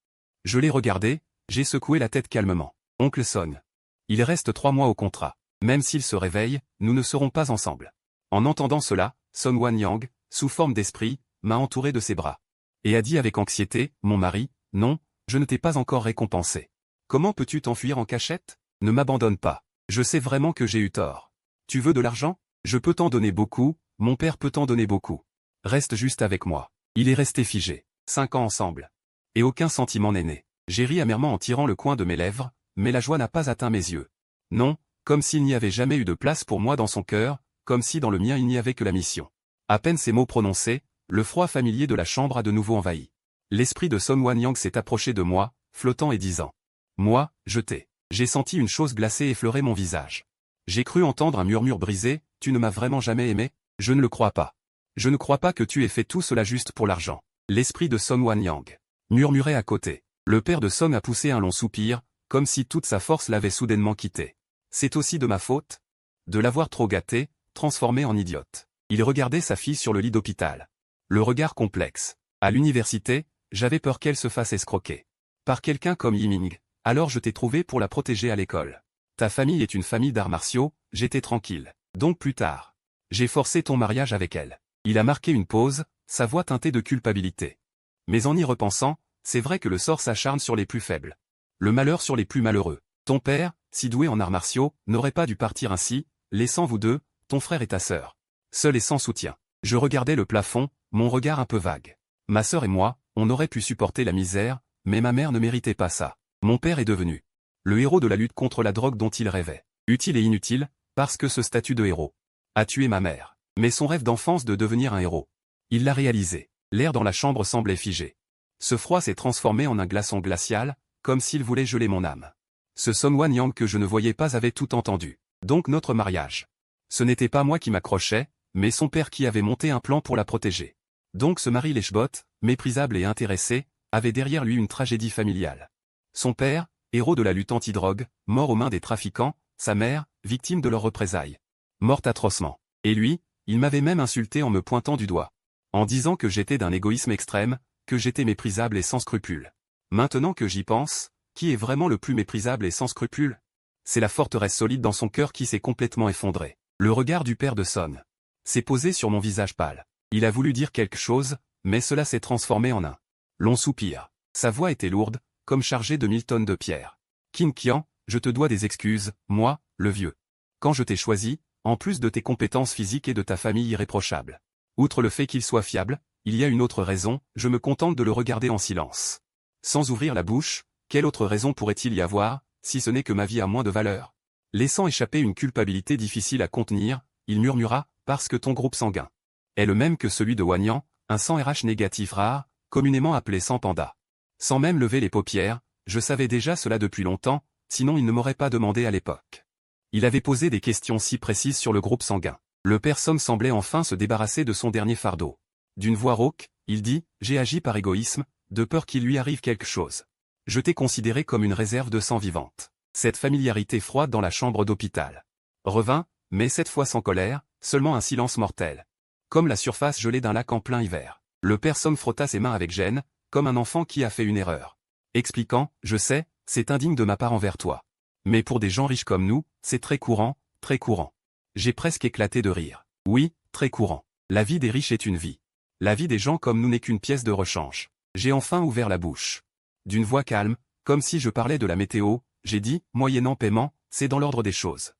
Je l'ai regardé, j'ai secoué la tête calmement. Oncle Song. Il reste 3 mois au contrat. Même s'il se réveille, nous ne serons pas ensemble. En entendant cela, Song Wanyan, sous forme d'esprit, m'a entouré de ses bras. Et a dit avec anxiété, mon mari, non, je ne t'ai pas encore récompensé. Comment peux-tu t'enfuir en cachette? Ne m'abandonne pas. Je sais vraiment que j'ai eu tort. Tu veux de l'argent? Je peux t'en donner beaucoup, mon père peut t'en donner beaucoup. Reste juste avec moi. Il est resté figé. 5 ans ensemble. Et aucun sentiment n'est né. J'ai ri amèrement en tirant le coin de mes lèvres, mais la joie n'a pas atteint mes yeux. Non, comme s'il n'y avait jamais eu de place pour moi dans son cœur, comme si dans le mien il n'y avait que la mission. À peine ces mots prononcés, le froid familier de la chambre a de nouveau envahi. L'esprit de Song Wanyan s'est approché de moi, flottant et disant. Moi, je t'ai. J'ai senti une chose glacée effleurer mon visage. J'ai cru entendre un murmure brisé, tu ne m'as vraiment jamais aimé? Je ne le crois pas. Je ne crois pas que tu aies fait tout cela juste pour l'argent. L'esprit de Song Wanyan murmurait à côté. Le père de Song a poussé un long soupir, comme si toute sa force l'avait soudainement quitté. C'est aussi de ma faute? De l'avoir trop gâté, transformé en idiote. Il regardait sa fille sur le lit d'hôpital. Le regard complexe. À l'université, j'avais peur qu'elle se fasse escroquer. Par quelqu'un comme Yiming, alors je t'ai trouvé pour la protéger à l'école. Ta famille est une famille d'arts martiaux, j'étais tranquille. Donc plus tard, j'ai forcé ton mariage avec elle. Il a marqué une pause, sa voix teintée de culpabilité. Mais en y repensant, c'est vrai que le sort s'acharne sur les plus faibles. Le malheur sur les plus malheureux. Ton père, si doué en arts martiaux, n'aurait pas dû partir ainsi, laissant vous deux, ton frère et ta sœur, seuls et sans soutien. Je regardais le plafond, mon regard un peu vague. Ma sœur et moi, on aurait pu supporter la misère, mais ma mère ne méritait pas ça. Mon père est devenu le héros de la lutte contre la drogue dont il rêvait. Utile et inutile, parce que ce statut de héros a tué ma mère. Mais son rêve d'enfance de devenir un héros, il l'a réalisé. L'air dans la chambre semblait figé. Ce froid s'est transformé en un glaçon glacial, comme s'il voulait geler mon âme. Ce Song Wanyan que je ne voyais pas avait tout entendu. Donc notre mariage. Ce n'était pas moi qui m'accrochais, mais son père qui avait monté un plan pour la protéger. Donc ce mari lèche-botte, méprisable et intéressé, avait derrière lui une tragédie familiale. Son père, héros de la lutte anti-drogue, mort aux mains des trafiquants, sa mère, victime de leurs représailles, morte atrocement. Et lui, il m'avait même insulté en me pointant du doigt. En disant que j'étais d'un égoïsme extrême, que j'étais méprisable et sans scrupules. Maintenant que j'y pense, qui est vraiment le plus méprisable et sans scrupules? C'est la forteresse solide dans son cœur qui s'est complètement effondrée. Le regard du père de Song s'est posé sur mon visage pâle. Il a voulu dire quelque chose, mais cela s'est transformé en un long soupir. Sa voix était lourde, comme chargée de 1000 tonnes de pierre. Qin Qian, je te dois des excuses, moi, le vieux. Quand je t'ai choisi, en plus de tes compétences physiques et de ta famille irréprochable. Outre le fait qu'il soit fiable, il y a une autre raison, je me contente de le regarder en silence. Sans ouvrir la bouche, quelle autre raison pourrait-il y avoir, si ce n'est que ma vie a moins de valeur? Laissant échapper une culpabilité difficile à contenir, il murmura, parce que ton groupe sanguin est le même que celui de Wanyan, un sang RH négatif rare, communément appelé sang panda. Sans même lever les paupières, je savais déjà cela depuis longtemps, sinon il ne m'aurait pas demandé à l'époque. Il avait posé des questions si précises sur le groupe sanguin. Le père Somme semblait enfin se débarrasser de son dernier fardeau. D'une voix rauque, il dit « J'ai agi par égoïsme, de peur qu'il lui arrive quelque chose. Je t'ai considéré comme une réserve de sang vivante. » Cette familiarité froide dans la chambre d'hôpital revint, mais cette fois sans colère, seulement un silence mortel. Comme la surface gelée d'un lac en plein hiver. Le père Somme frotta ses mains avec gêne, comme un enfant qui a fait une erreur. Expliquant « Je sais, c'est indigne de ma part envers toi. Mais pour des gens riches comme nous, c'est très courant, très courant. » J'ai presque éclaté de rire. Oui, très courant. La vie des riches est une vie. La vie des gens comme nous n'est qu'une pièce de rechange. J'ai enfin ouvert la bouche. D'une voix calme, comme si je parlais de la météo, j'ai dit, moyennant paiement, c'est dans l'ordre des choses.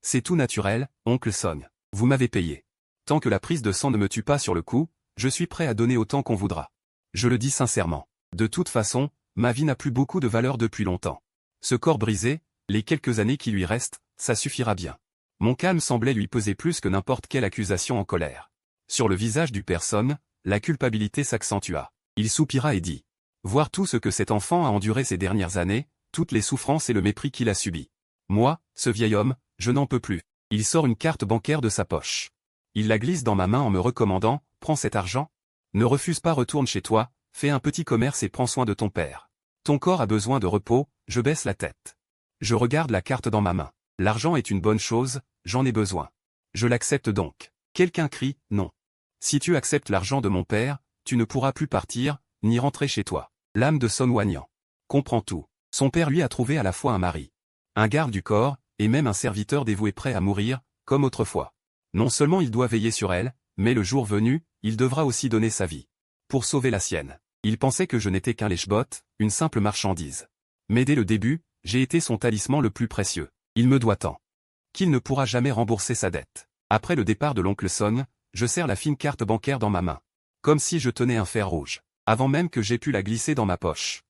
C'est tout naturel, oncle Somme. Vous m'avez payé. Tant que la prise de sang ne me tue pas sur le coup, je suis prêt à donner autant qu'on voudra. Je le dis sincèrement. De toute façon, ma vie n'a plus beaucoup de valeur depuis longtemps. Ce corps brisé, les quelques années qui lui restent, ça suffira bien. Mon calme semblait lui peser plus que n'importe quelle accusation en colère. Sur le visage du père Somme, la culpabilité s'accentua. Il soupira et dit. Voir tout ce que cet enfant a enduré ces dernières années, toutes les souffrances et le mépris qu'il a subis. Moi, ce vieil homme, je n'en peux plus. Il sort une carte bancaire de sa poche. Il la glisse dans ma main en me recommandant, prends cet argent. Ne refuse pas, retourne chez toi, fais un petit commerce et prends soin de ton père. Ton corps a besoin de repos, je baisse la tête. Je regarde la carte dans ma main. L'argent est une bonne chose, j'en ai besoin. Je l'accepte donc. Quelqu'un crie, non. Si tu acceptes l'argent de mon père, tu ne pourras plus partir, ni rentrer chez toi. L'âme de Somme Oignan comprend tout. Son père lui a trouvé à la fois un mari, un garde du corps, et même un serviteur dévoué prêt à mourir, comme autrefois. Non seulement il doit veiller sur elle, mais le jour venu, il devra aussi donner sa vie. Pour sauver la sienne. Il pensait que je n'étais qu'un lèche-bot, une simple marchandise. Mais dès le début, j'ai été son talisman le plus précieux. Il me doit tant qu'il ne pourra jamais rembourser sa dette. Après le départ de l'oncle Somme, je serre la fine carte bancaire dans ma main. Comme si je tenais un fer rouge. Avant même que j'aie pu la glisser dans ma poche.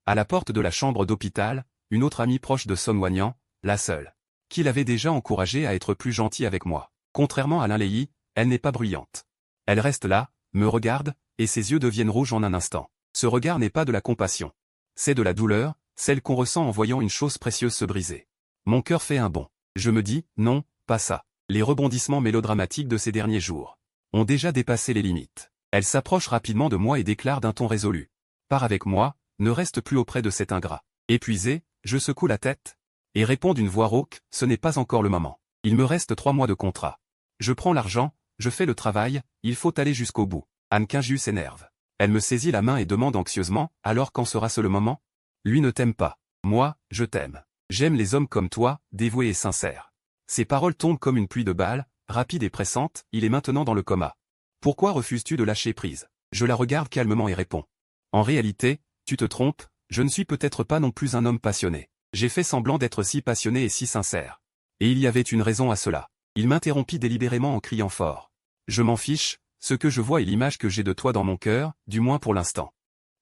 À la porte de la chambre d'hôpital, une autre amie proche de Somme Oignan, la seule, qui l'avait déjà encouragé à être plus gentil avec moi. Contrairement à Alain Léhy, elle n'est pas bruyante. Elle reste là, me regarde, et ses yeux deviennent rouges en un instant. Ce regard n'est pas de la compassion. C'est de la douleur, celle qu'on ressent en voyant une chose précieuse se briser. Mon cœur fait un bond. Je me dis, non, pas ça. Les rebondissements mélodramatiques de ces derniers jours ont déjà dépassé les limites. Elle s'approche rapidement de moi et déclare d'un ton résolu. Pars avec moi, ne reste plus auprès de cet ingrat. Épuisé, je secoue la tête et réponds d'une voix rauque, ce n'est pas encore le moment. Il me reste 3 mois de contrat. Je prends l'argent, je fais le travail, il faut aller jusqu'au bout. Anne Quinjus s'énerve. Elle me saisit la main et demande anxieusement, alors quand sera-ce le moment? Lui ne t'aime pas. Moi, je t'aime. J'aime les hommes comme toi, dévoués et sincères. Ses paroles tombent comme une pluie de balles, rapide et pressante, il est maintenant dans le coma. Pourquoi refuses-tu de lâcher prise? Je la regarde calmement et réponds. En réalité, tu te trompes, je ne suis peut-être pas non plus un homme passionné. J'ai fait semblant d'être si passionné et si sincère. Et il y avait une raison à cela. Il m'interrompit délibérément en criant fort. Je m'en fiche, ce que je vois est l'image que j'ai de toi dans mon cœur, du moins pour l'instant.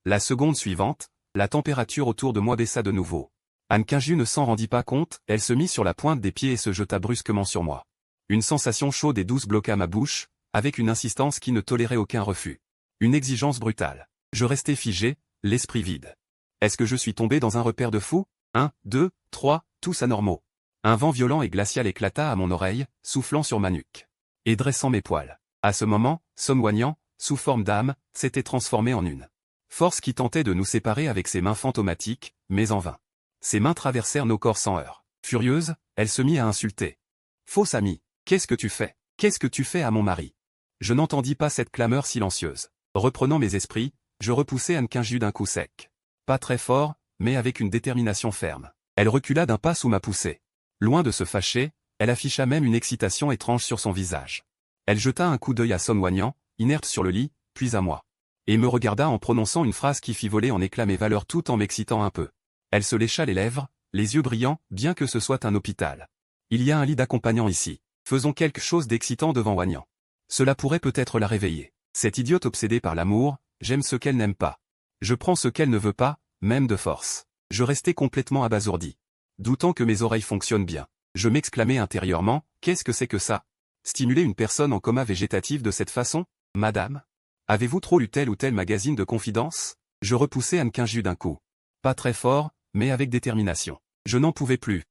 La seconde suivante, la température autour de moi baissa de nouveau. Anne Quinjus ne s'en rendit pas compte, elle se mit sur la pointe des pieds et se jeta brusquement sur moi. Une sensation chaude et douce bloqua ma bouche, avec une insistance qui ne tolérait aucun refus. Une exigence brutale. Je restais figé, l'esprit vide. Est-ce que je suis tombé dans un repère de fou? 1, 2, 3, tous anormaux. Un vent violent et glacial éclata à mon oreille, soufflant sur ma nuque. Et dressant mes poils. À ce moment, Somme Oignan, sous forme d'âme, s'était transformé en une force qui tentait de nous séparer avec ses mains fantomatiques, mais en vain. Ses mains traversèrent nos corps sans heurts. Furieuse, elle se mit à insulter. Fausse amie, qu'est-ce que tu fais? Qu'est-ce que tu fais à mon mari? Je n'entendis pas cette clameur silencieuse. Reprenant mes esprits, je repoussai Anne Quinjus d'un coup sec. Pas très fort, mais avec une détermination ferme. Elle recula d'un pas sous ma poussée. Loin de se fâcher, elle afficha même une excitation étrange sur son visage. Elle jeta un coup d'œil à Somme Oignan, inerte sur le lit, puis à moi. Et me regarda en prononçant une phrase qui fit voler en éclats mes valeurs tout en m'excitant un peu. Elle se lécha les lèvres, les yeux brillants, bien que ce soit un hôpital. Il y a un lit d'accompagnant ici. Faisons quelque chose d'excitant devant Oignan. Cela pourrait peut-être la réveiller. Cette idiote obsédée par l'amour, j'aime ce qu'elle n'aime pas. Je prends ce qu'elle ne veut pas, même de force. Je restais complètement abasourdi. Doutant que mes oreilles fonctionnent bien. Je m'exclamais intérieurement, qu'est-ce que c'est que ça? Stimuler une personne en coma végétatif de cette façon? Madame? Avez-vous trop lu tel ou tel magazine de confidence? Je repoussai Anne Quinjus d'un coup. Pas très fort, mais avec détermination. Je n'en pouvais plus.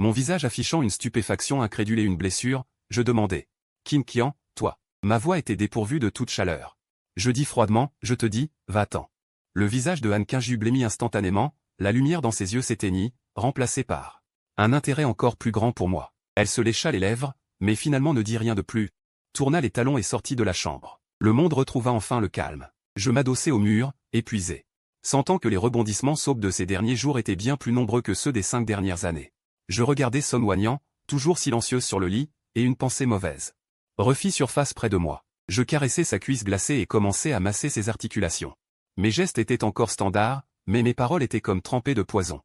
Mon visage affichant une stupéfaction incrédule et une blessure, je demandai. Qin Qian, toi. Ma voix était dépourvue de toute chaleur. Je dis froidement, je te dis, va-t'en. Le visage de Han Qingju blêmit instantanément, la lumière dans ses yeux s'éteignit, remplacée par un intérêt encore plus grand pour moi. Elle se lécha les lèvres, mais finalement ne dit rien de plus, tourna les talons et sortit de la chambre. Le monde retrouva enfin le calme. Je m'adossai au mur, épuisé. Sentant que les rebondissements sombres de ces derniers jours étaient bien plus nombreux que ceux des 5 dernières années. Je regardais Sun Wanyan, toujours silencieuse sur le lit, et une pensée mauvaise refit surface près de moi. Je caressais sa cuisse glacée et commençais à masser ses articulations. Mes gestes étaient encore standards, mais mes paroles étaient comme trempées de poison.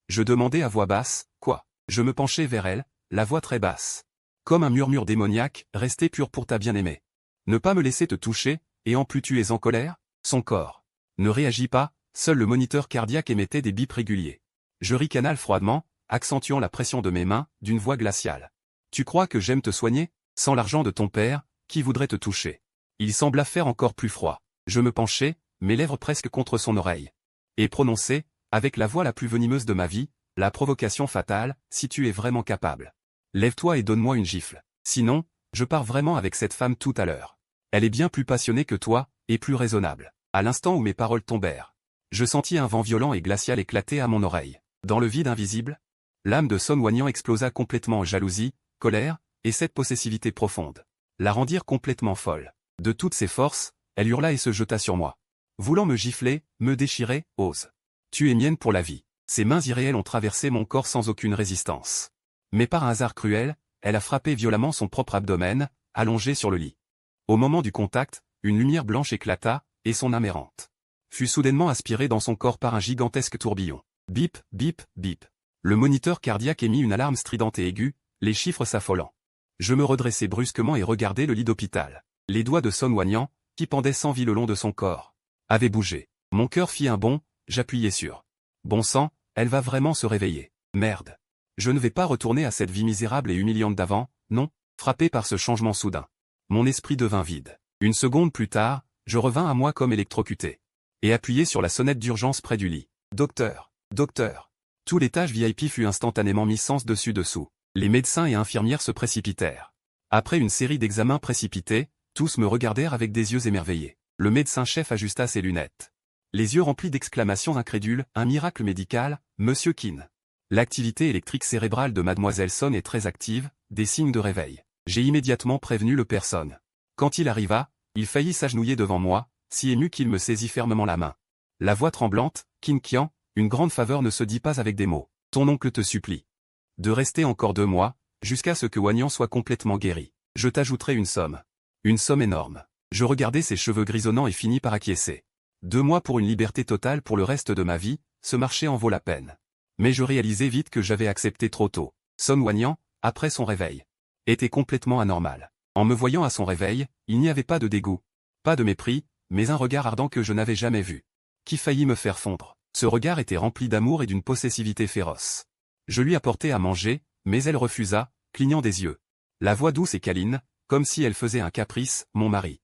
Je demandais à voix basse, quoi? Je me penchai vers elle, la voix très basse. Comme un murmure démoniaque, rester pur pour ta bien-aimée. Ne pas me laisser te toucher, et en plus tu es en colère? Son corps ne réagit pas, seul le moniteur cardiaque émettait des bips réguliers. Je ricanai froidement, accentuant la pression de mes mains, d'une voix glaciale. Tu crois que j'aime te soigner? Sans l'argent de ton père, qui voudrait te toucher? Il sembla faire encore plus froid. Je me penchai, mes lèvres presque contre son oreille. Et prononçai, avec la voix la plus venimeuse de ma vie, la provocation fatale, si tu es vraiment capable. Lève-toi et donne-moi une gifle. Sinon, je pars vraiment avec cette femme tout à l'heure. Elle est bien plus passionnée que toi, et plus raisonnable. À l'instant où mes paroles tombèrent, je sentis un vent violent et glacial éclater à mon oreille. Dans le vide invisible, l'âme de Sun Wanyan explosa complètement en jalousie, colère, et cette possessivité profonde la rendirent complètement folle. De toutes ses forces, elle hurla et se jeta sur moi. Voulant me gifler, me déchirer, ose. Tu es mienne pour la vie. Ses mains irréelles ont traversé mon corps sans aucune résistance. Mais par un hasard cruel, elle a frappé violemment son propre abdomen, allongé sur le lit. Au moment du contact, une lumière blanche éclata, et son âme errante fut soudainement aspirée dans son corps par un gigantesque tourbillon. Bip, bip, bip. Le moniteur cardiaque émit une alarme stridente et aiguë, les chiffres s'affolant. Je me redressai brusquement et regardai le lit d'hôpital. Les doigts de Sun Wanyan, qui pendaient sans vie le long de son corps, avaient bougé. Mon cœur fit un bond, j'appuyai sur. Bon sang, elle va vraiment se réveiller. Merde. Je ne vais pas retourner à cette vie misérable et humiliante d'avant, non, frappé par ce changement soudain. Mon esprit devint vide. Une seconde plus tard, je revins à moi comme électrocuté. Et appuyai sur la sonnette d'urgence près du lit. Docteur, docteur. Tout l'étage VIP fut instantanément mis sens dessus dessous. Les médecins et infirmières se précipitèrent. Après une série d'examens précipités, tous me regardèrent avec des yeux émerveillés. Le médecin-chef ajusta ses lunettes. Les yeux remplis d'exclamations incrédules, un miracle médical, Monsieur Qin. L'activité électrique cérébrale de Mademoiselle Son est très active, des signes de réveil. J'ai immédiatement prévenu le personne. Quand il arriva, il faillit s'agenouiller devant moi, si ému qu'il me saisit fermement la main. La voix tremblante, Qin Qian, une grande faveur ne se dit pas avec des mots. Ton oncle te supplie de rester encore 2 mois, jusqu'à ce que Wanyan soit complètement guéri. Je t'ajouterai une somme. Une somme énorme. Je regardai ses cheveux grisonnants et finis par acquiescer. 2 mois pour une liberté totale pour le reste de ma vie, ce marché en vaut la peine. Mais je réalisai vite que j'avais accepté trop tôt. Sun Wanyan, après son réveil, était complètement anormal. En me voyant à son réveil, il n'y avait pas de dégoût, pas de mépris, mais un regard ardent que je n'avais jamais vu, qui faillit me faire fondre. Ce regard était rempli d'amour et d'une possessivité féroce. Je lui apportai à manger, mais elle refusa, clignant des yeux. La voix douce et câline, comme si elle faisait un caprice, mon mari.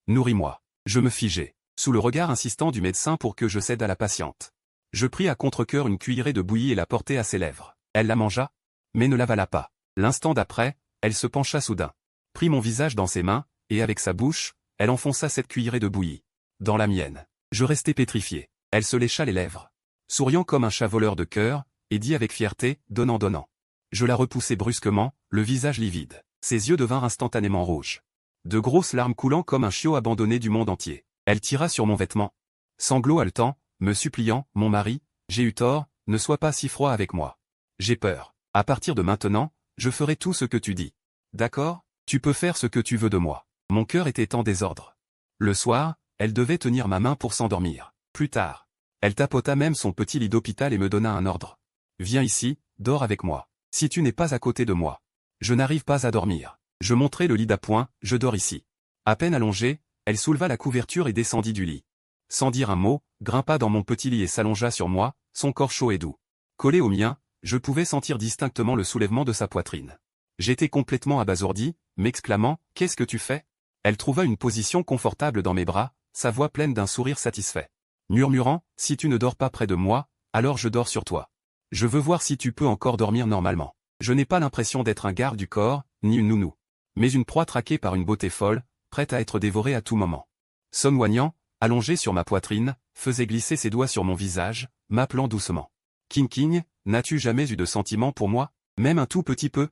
Nourris-moi. Je me figeai, sous le regard insistant du médecin pour que je cède à la patiente. Je pris à contre-cœur une cuillerée de bouillie et la portai à ses lèvres. Elle la mangea, mais ne l'avala pas. L'instant d'après, elle se pencha soudain, prit mon visage dans ses mains, et avec sa bouche, elle enfonça cette cuillerée de bouillie dans la mienne. Je restai pétrifié. Elle se lécha les lèvres, souriant comme un chat voleur de cœur, et dit avec fierté, donnant. Je la repoussai brusquement, le visage livide. Ses yeux devinrent instantanément rouges. De grosses larmes coulant comme un chiot abandonné du monde entier. Elle tira sur mon vêtement. Sanglots haletants, me suppliant, mon mari, j'ai eu tort, ne sois pas si froid avec moi. J'ai peur. À partir de maintenant, je ferai tout ce que tu dis. D'accord? Tu peux faire ce que tu veux de moi. Mon cœur était en désordre. Le soir, elle devait tenir ma main pour s'endormir. Plus tard, elle tapota même son petit lit d'hôpital et me donna un ordre. Viens ici, dors avec moi. Si tu n'es pas à côté de moi, je n'arrive pas à dormir. Je montrai le lit d'appoint, je dors ici. À peine allongée, elle souleva la couverture et descendit du lit. Sans dire un mot, grimpa dans mon petit lit et s'allongea sur moi, son corps chaud et doux. Collé au mien, je pouvais sentir distinctement le soulèvement de sa poitrine. J'étais complètement abasourdi, m'exclamant, « Qu'est-ce que tu fais ?» Elle trouva une position confortable dans mes bras, sa voix pleine d'un sourire satisfait. Murmurant, « Si tu ne dors pas près de moi, alors je dors sur toi. Je veux voir si tu peux encore dormir normalement. » Je n'ai pas l'impression d'être un garde du corps, ni une nounou. Mais une proie traquée par une beauté folle, prête à être dévorée à tout moment. Son Wanyan, allongé sur ma poitrine, faisait glisser ses doigts sur mon visage, m'appelant doucement. King King, n'as-tu jamais eu de sentiment pour moi, même un tout petit peu?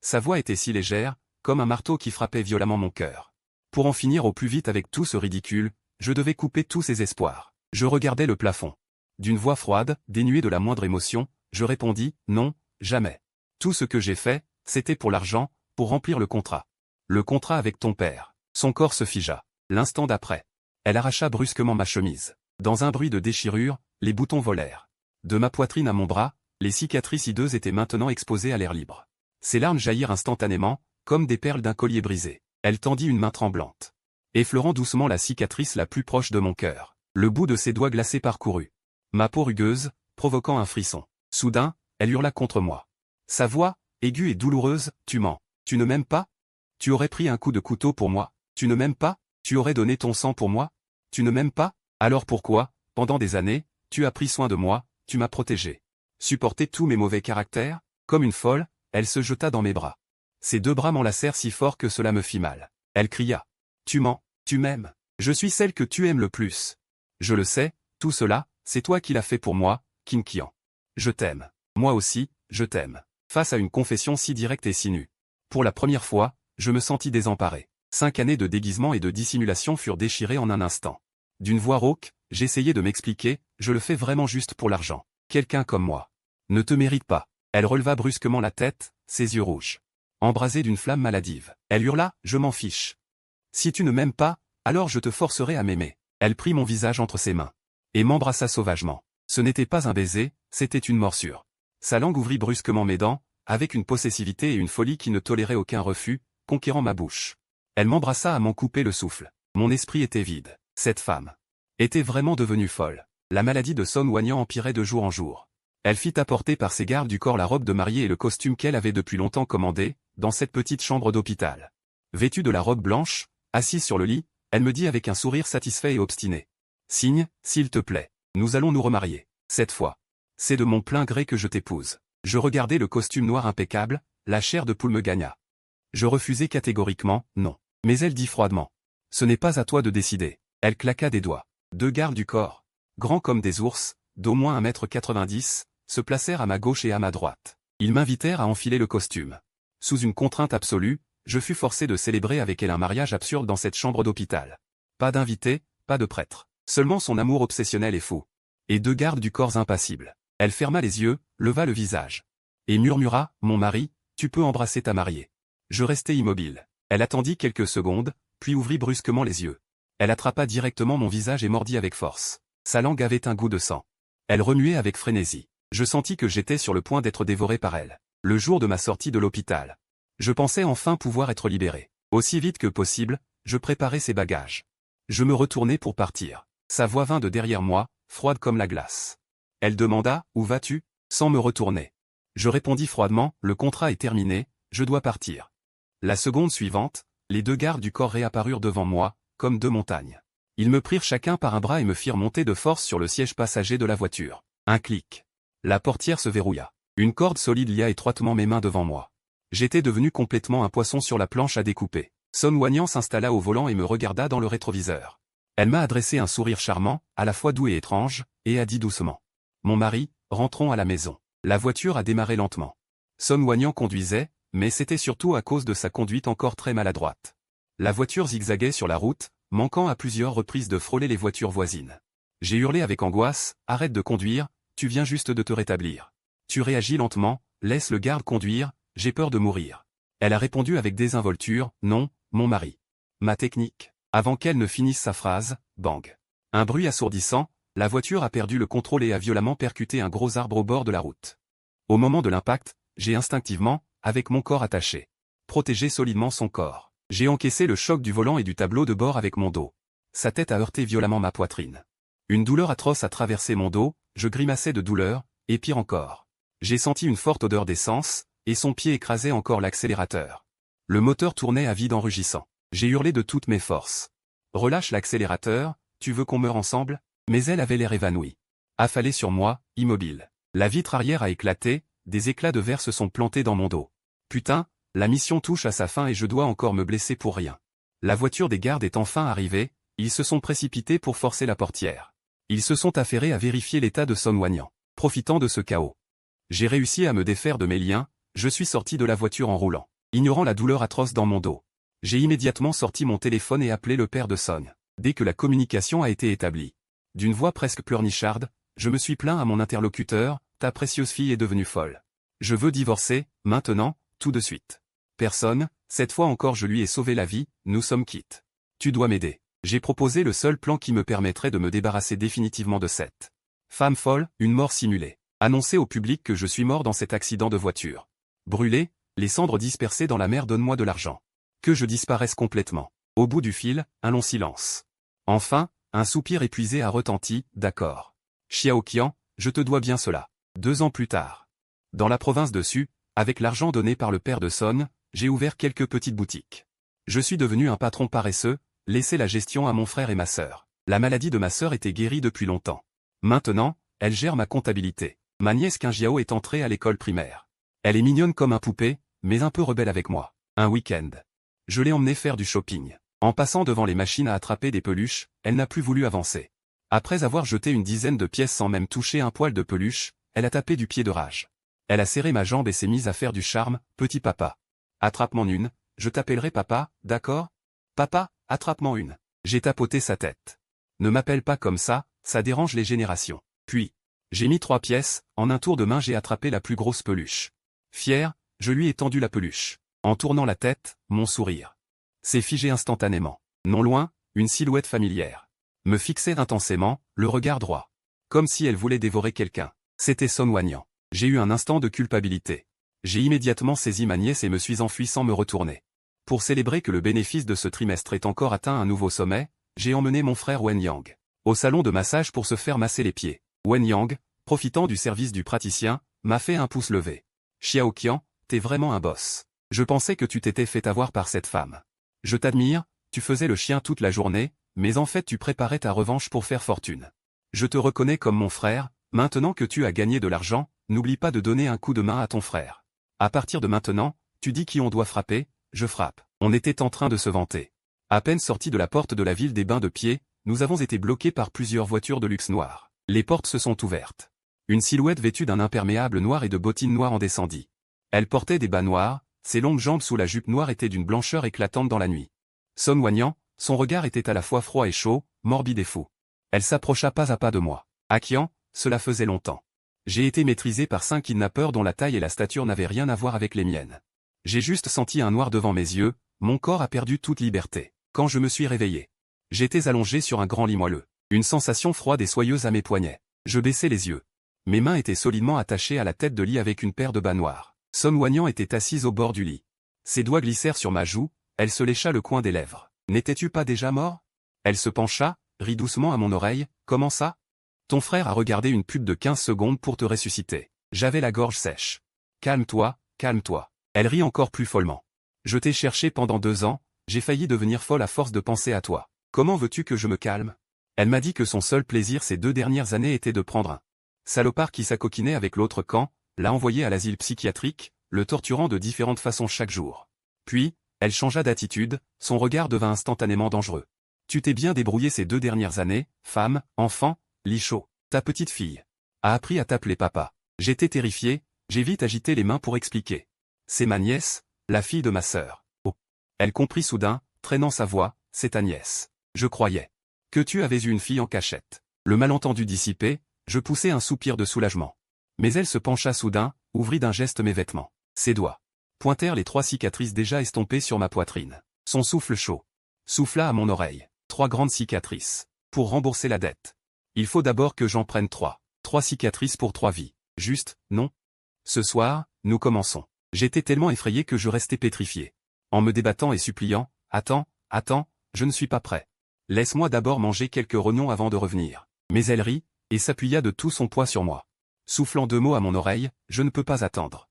Sa voix était si légère, comme un marteau qui frappait violemment mon cœur. Pour en finir au plus vite avec tout ce ridicule, je devais couper tous ses espoirs. Je regardais le plafond. D'une voix froide, dénuée de la moindre émotion, je répondis, non, jamais. Tout ce que j'ai fait, c'était pour l'argent, pour remplir le contrat. Le contrat avec ton père. Son corps se figea. L'instant d'après. Elle arracha brusquement ma chemise. Dans un bruit de déchirure, les boutons volèrent. De ma poitrine à mon bras, les cicatrices hideuses étaient maintenant exposées à l'air libre. Ses larmes jaillirent instantanément, comme des perles d'un collier brisé. Elle tendit une main tremblante. Effleurant doucement la cicatrice la plus proche de mon cœur. Le bout de ses doigts glacés parcourut ma peau rugueuse, provoquant un frisson. Soudain, elle hurla contre moi. Sa voix, aiguë et douloureuse, tu mens. Tu ne m'aimes pas? Tu aurais pris un coup de couteau pour moi? Tu ne m'aimes pas? Tu aurais donné ton sang pour moi? Tu ne m'aimes pas? Alors pourquoi, pendant des années, tu as pris soin de moi, tu m'as protégé? Supporté tous mes mauvais caractères? Comme une folle, elle se jeta dans mes bras. Ses deux bras m'enlacèrent si fort que cela me fit mal. Elle cria. Tu mens, tu m'aimes. Je suis celle que tu aimes le plus. Je le sais, tout cela, c'est toi qui l'as fait pour moi, King Kian. Je t'aime. Moi aussi, je t'aime. Face à une confession si directe et si nue. Pour la première fois, je me sentis désemparé. 5 années de déguisement et de dissimulation furent déchirées en un instant. D'une voix rauque, j'essayais de m'expliquer, je le fais vraiment juste pour l'argent. Quelqu'un comme moi ne te mérite pas. Elle releva brusquement la tête, ses yeux rouges. Embrasés d'une flamme maladive. Elle hurla, je m'en fiche. Si tu ne m'aimes pas, alors je te forcerai à m'aimer. Elle prit mon visage entre ses mains. Et m'embrassa sauvagement. Ce n'était pas un baiser, c'était une morsure. Sa langue ouvrit brusquement mes dents, avec une possessivité et une folie qui ne toléraient aucun refus, conquérant ma bouche. Elle m'embrassa à m'en couper le souffle. Mon esprit était vide. Cette femme était vraiment devenue folle. La maladie de Son Wanyan empirait de jour en jour. Elle fit apporter par ses gardes du corps la robe de mariée et le costume qu'elle avait depuis longtemps commandé, dans cette petite chambre d'hôpital. Vêtue de la robe blanche, assise sur le lit, elle me dit avec un sourire satisfait et obstiné. Signe, s'il te plaît. Nous allons nous remarier. Cette fois. C'est de mon plein gré que je t'épouse. Je regardai le costume noir impeccable, la chair de poule me gagna. Je refusai catégoriquement, non. Mais elle dit froidement. Ce n'est pas à toi de décider. Elle claqua des doigts. 2 gardes du corps, grands comme des ours, d'au moins 1,90 m, se placèrent à ma gauche et à ma droite. Ils m'invitèrent à enfiler le costume. Sous une contrainte absolue, je fus forcé de célébrer avec elle un mariage absurde dans cette chambre d'hôpital. Pas d'invité, pas de prêtre. Seulement son amour obsessionnel et fou. Et 2 gardes du corps impassibles. Elle ferma les yeux, leva le visage. Et murmura, mon mari, tu peux embrasser ta mariée. Je restai immobile. Elle attendit quelques secondes, puis ouvrit brusquement les yeux. Elle attrapa directement mon visage et mordit avec force. Sa langue avait un goût de sang. Elle remuait avec frénésie. Je sentis que j'étais sur le point d'être dévoré par elle. Le jour de ma sortie de l'hôpital. Je pensais enfin pouvoir être libéré. Aussi vite que possible, je préparais ses bagages. Je me retournai pour partir. Sa voix vint de derrière moi, froide comme la glace. Elle demanda, où vas-tu? Sans me retourner. Je répondis froidement, le contrat est terminé, je dois partir. La seconde suivante, les 2 gardes du corps réapparurent devant moi, comme 2 montagnes. Ils me prirent chacun par un bras et me firent monter de force sur le siège passager de la voiture. Un clic. La portière se verrouilla. Une corde solide lia étroitement mes mains devant moi. J'étais devenu complètement un poisson sur la planche à découper. Son Wanyan s'installa au volant et me regarda dans le rétroviseur. Elle m'a adressé un sourire charmant, à la fois doux et étrange, et a dit doucement. Mon mari, rentrons à la maison. La voiture a démarré lentement. Son Wanyan conduisait, mais c'était surtout à cause de sa conduite encore très maladroite. La voiture zigzaguait sur la route, manquant à plusieurs reprises de frôler les voitures voisines. J'ai hurlé avec angoisse, arrête de conduire, tu viens juste de te rétablir. Tu réagis lentement, laisse le garde conduire, j'ai peur de mourir. Elle a répondu avec désinvolture, non, mon mari. Ma technique. Avant qu'elle ne finisse sa phrase, bang. Un bruit assourdissant, la voiture a perdu le contrôle et a violemment percuté un gros arbre au bord de la route. Au moment de l'impact, j'ai instinctivement, avec mon corps attaché, protégé solidement son corps. J'ai encaissé le choc du volant et du tableau de bord avec mon dos. Sa tête a heurté violemment ma poitrine. Une douleur atroce a traversé mon dos, je grimaçais de douleur, et pire encore. J'ai senti une forte odeur d'essence, et son pied écrasait encore l'accélérateur. Le moteur tournait à vide en rugissant. J'ai hurlé de toutes mes forces. Relâche l'accélérateur, tu veux qu'on meure ensemble? Mais elle avait l'air évanouie. Affalée sur moi, immobile. La vitre arrière a éclaté, des éclats de verre se sont plantés dans mon dos. Putain, la mission touche à sa fin et je dois encore me blesser pour rien. La voiture des gardes est enfin arrivée, ils se sont précipités pour forcer la portière. Ils se sont affairés à vérifier l'état de Son Wanyang. Profitant de ce chaos, j'ai réussi à me défaire de mes liens, je suis sorti de la voiture en roulant. Ignorant la douleur atroce dans mon dos, j'ai immédiatement sorti mon téléphone et appelé le père de Son. Dès que la communication a été établie, d'une voix presque pleurnicharde, je me suis plaint à mon interlocuteur, ta précieuse fille est devenue folle. Je veux divorcer, maintenant, tout de suite. Personne, cette fois encore je lui ai sauvé la vie, nous sommes quittes. Tu dois m'aider. J'ai proposé le seul plan qui me permettrait de me débarrasser définitivement de cette femme folle, une mort simulée. Annoncer au public que je suis mort dans cet accident de voiture. Brûlé, les cendres dispersées dans la mer, donne-moi de l'argent. Que je disparaisse complètement. Au bout du fil, un long silence. Enfin, un soupir épuisé a retenti, d'accord. Xiaoqian, je te dois bien cela. 2 ans plus tard. Dans la province dessus, avec l'argent donné par le père de Son, j'ai ouvert quelques petites boutiques. Je suis devenu un patron paresseux, laissé la gestion à mon frère et ma sœur. La maladie de ma sœur était guérie depuis longtemps. Maintenant, elle gère ma comptabilité. Ma nièce Qingjiao est entrée à l'école primaire. Elle est mignonne comme un poupée, mais un peu rebelle avec moi. Un week-end. Je l'ai emmenée faire du shopping. En passant devant les machines à attraper des peluches, elle n'a plus voulu avancer. Après avoir jeté une dizaine de pièces sans même toucher un poil de peluche, elle a tapé du pied de rage. Elle a serré ma jambe et s'est mise à faire du charme, petit papa. Attrape-m'en une, je t'appellerai papa, d'accord? Papa, attrape-m'en une. J'ai tapoté sa tête. Ne m'appelle pas comme ça dérange les générations. Puis, j'ai mis 3 pièces, en un tour de main j'ai attrapé la plus grosse peluche. Fier, je lui ai tendu la peluche. En tournant la tête, mon sourire s'est figé instantanément. Non loin, une silhouette familière me fixait intensément, le regard droit. Comme si elle voulait dévorer quelqu'un. C'était Son Wanyang. J'ai eu un instant de culpabilité. J'ai immédiatement saisi ma nièce et me suis enfui sans me retourner. Pour célébrer que le bénéfice de ce trimestre ait encore atteint un nouveau sommet, j'ai emmené mon frère Wenyang au salon de massage pour se faire masser les pieds. Wenyang, profitant du service du praticien, m'a fait un pouce levé. Xiaoqian, t'es vraiment un boss. Je pensais que tu t'étais fait avoir par cette femme. Je t'admire, tu faisais le chien toute la journée, mais en fait tu préparais ta revanche pour faire fortune. Je te reconnais comme mon frère, maintenant que tu as gagné de l'argent, n'oublie pas de donner un coup de main à ton frère. À partir de maintenant, tu dis qui on doit frapper, je frappe. On était en train de se vanter. À peine sortis de la porte de la ville des bains de pieds, nous avons été bloqués par plusieurs voitures de luxe noires. Les portes se sont ouvertes. Une silhouette vêtue d'un imperméable noir et de bottines noires en descendit. Elle portait des bas noirs, ses longues jambes sous la jupe noire étaient d'une blancheur éclatante dans la nuit. Son Wanyang, son regard était à la fois froid et chaud, morbide et fou. Elle s'approcha pas à pas de moi. Aqian, cela faisait longtemps. J'ai été maîtrisé par 5 kidnappeurs dont la taille et la stature n'avaient rien à voir avec les miennes. J'ai juste senti un noir devant mes yeux, mon corps a perdu toute liberté. Quand je me suis réveillé, j'étais allongé sur un grand lit moelleux. Une sensation froide et soyeuse à mes poignets. Je baissai les yeux. Mes mains étaient solidement attachées à la tête de lit avec une paire de bas noirs. Son Wanyang était assise au bord du lit. Ses doigts glissèrent sur ma joue, elle se lécha le coin des lèvres. N'étais-tu pas déjà mort? Elle se pencha, rit doucement à mon oreille, comment ça? Ton frère a regardé une pub de 15 secondes pour te ressusciter. J'avais la gorge sèche. Calme-toi, calme-toi. Elle rit encore plus follement. Je t'ai cherché pendant 2 ans, j'ai failli devenir folle à force de penser à toi. Comment veux-tu que je me calme? Elle m'a dit que son seul plaisir ces 2 dernières années était de prendre un salopard qui s'acoquinait avec l'autre camp, l'a envoyé à l'asile psychiatrique, le torturant de différentes façons chaque jour. Puis, elle changea d'attitude, son regard devint instantanément dangereux. Tu t'es bien débrouillé ces 2 dernières années, femme, enfant, Licho, ta petite fille a appris à t'appeler papa. J'étais terrifié, j'ai vite agité les mains pour expliquer. C'est ma nièce, la fille de ma sœur. Oh. Elle comprit soudain, traînant sa voix, c'est ta nièce. Je croyais que tu avais eu une fille en cachette. Le malentendu dissipé, je poussai un soupir de soulagement. Mais elle se pencha soudain, ouvrit d'un geste mes vêtements. Ses doigts pointèrent les 3 cicatrices déjà estompées sur ma poitrine. Son souffle chaud souffla à mon oreille. 3 grandes cicatrices. Pour rembourser la dette. Il faut d'abord que j'en prenne 3. 3 cicatrices pour 3 vies. Juste, non? Ce soir, nous commençons. J'étais tellement effrayé que je restais pétrifié. En me débattant et suppliant, attends, je ne suis pas prêt. Laisse-moi d'abord manger quelques rognons avant de revenir. Mais elle rit, et s'appuya de tout son poids sur moi. Soufflant 2 mots à mon oreille, je ne peux pas attendre.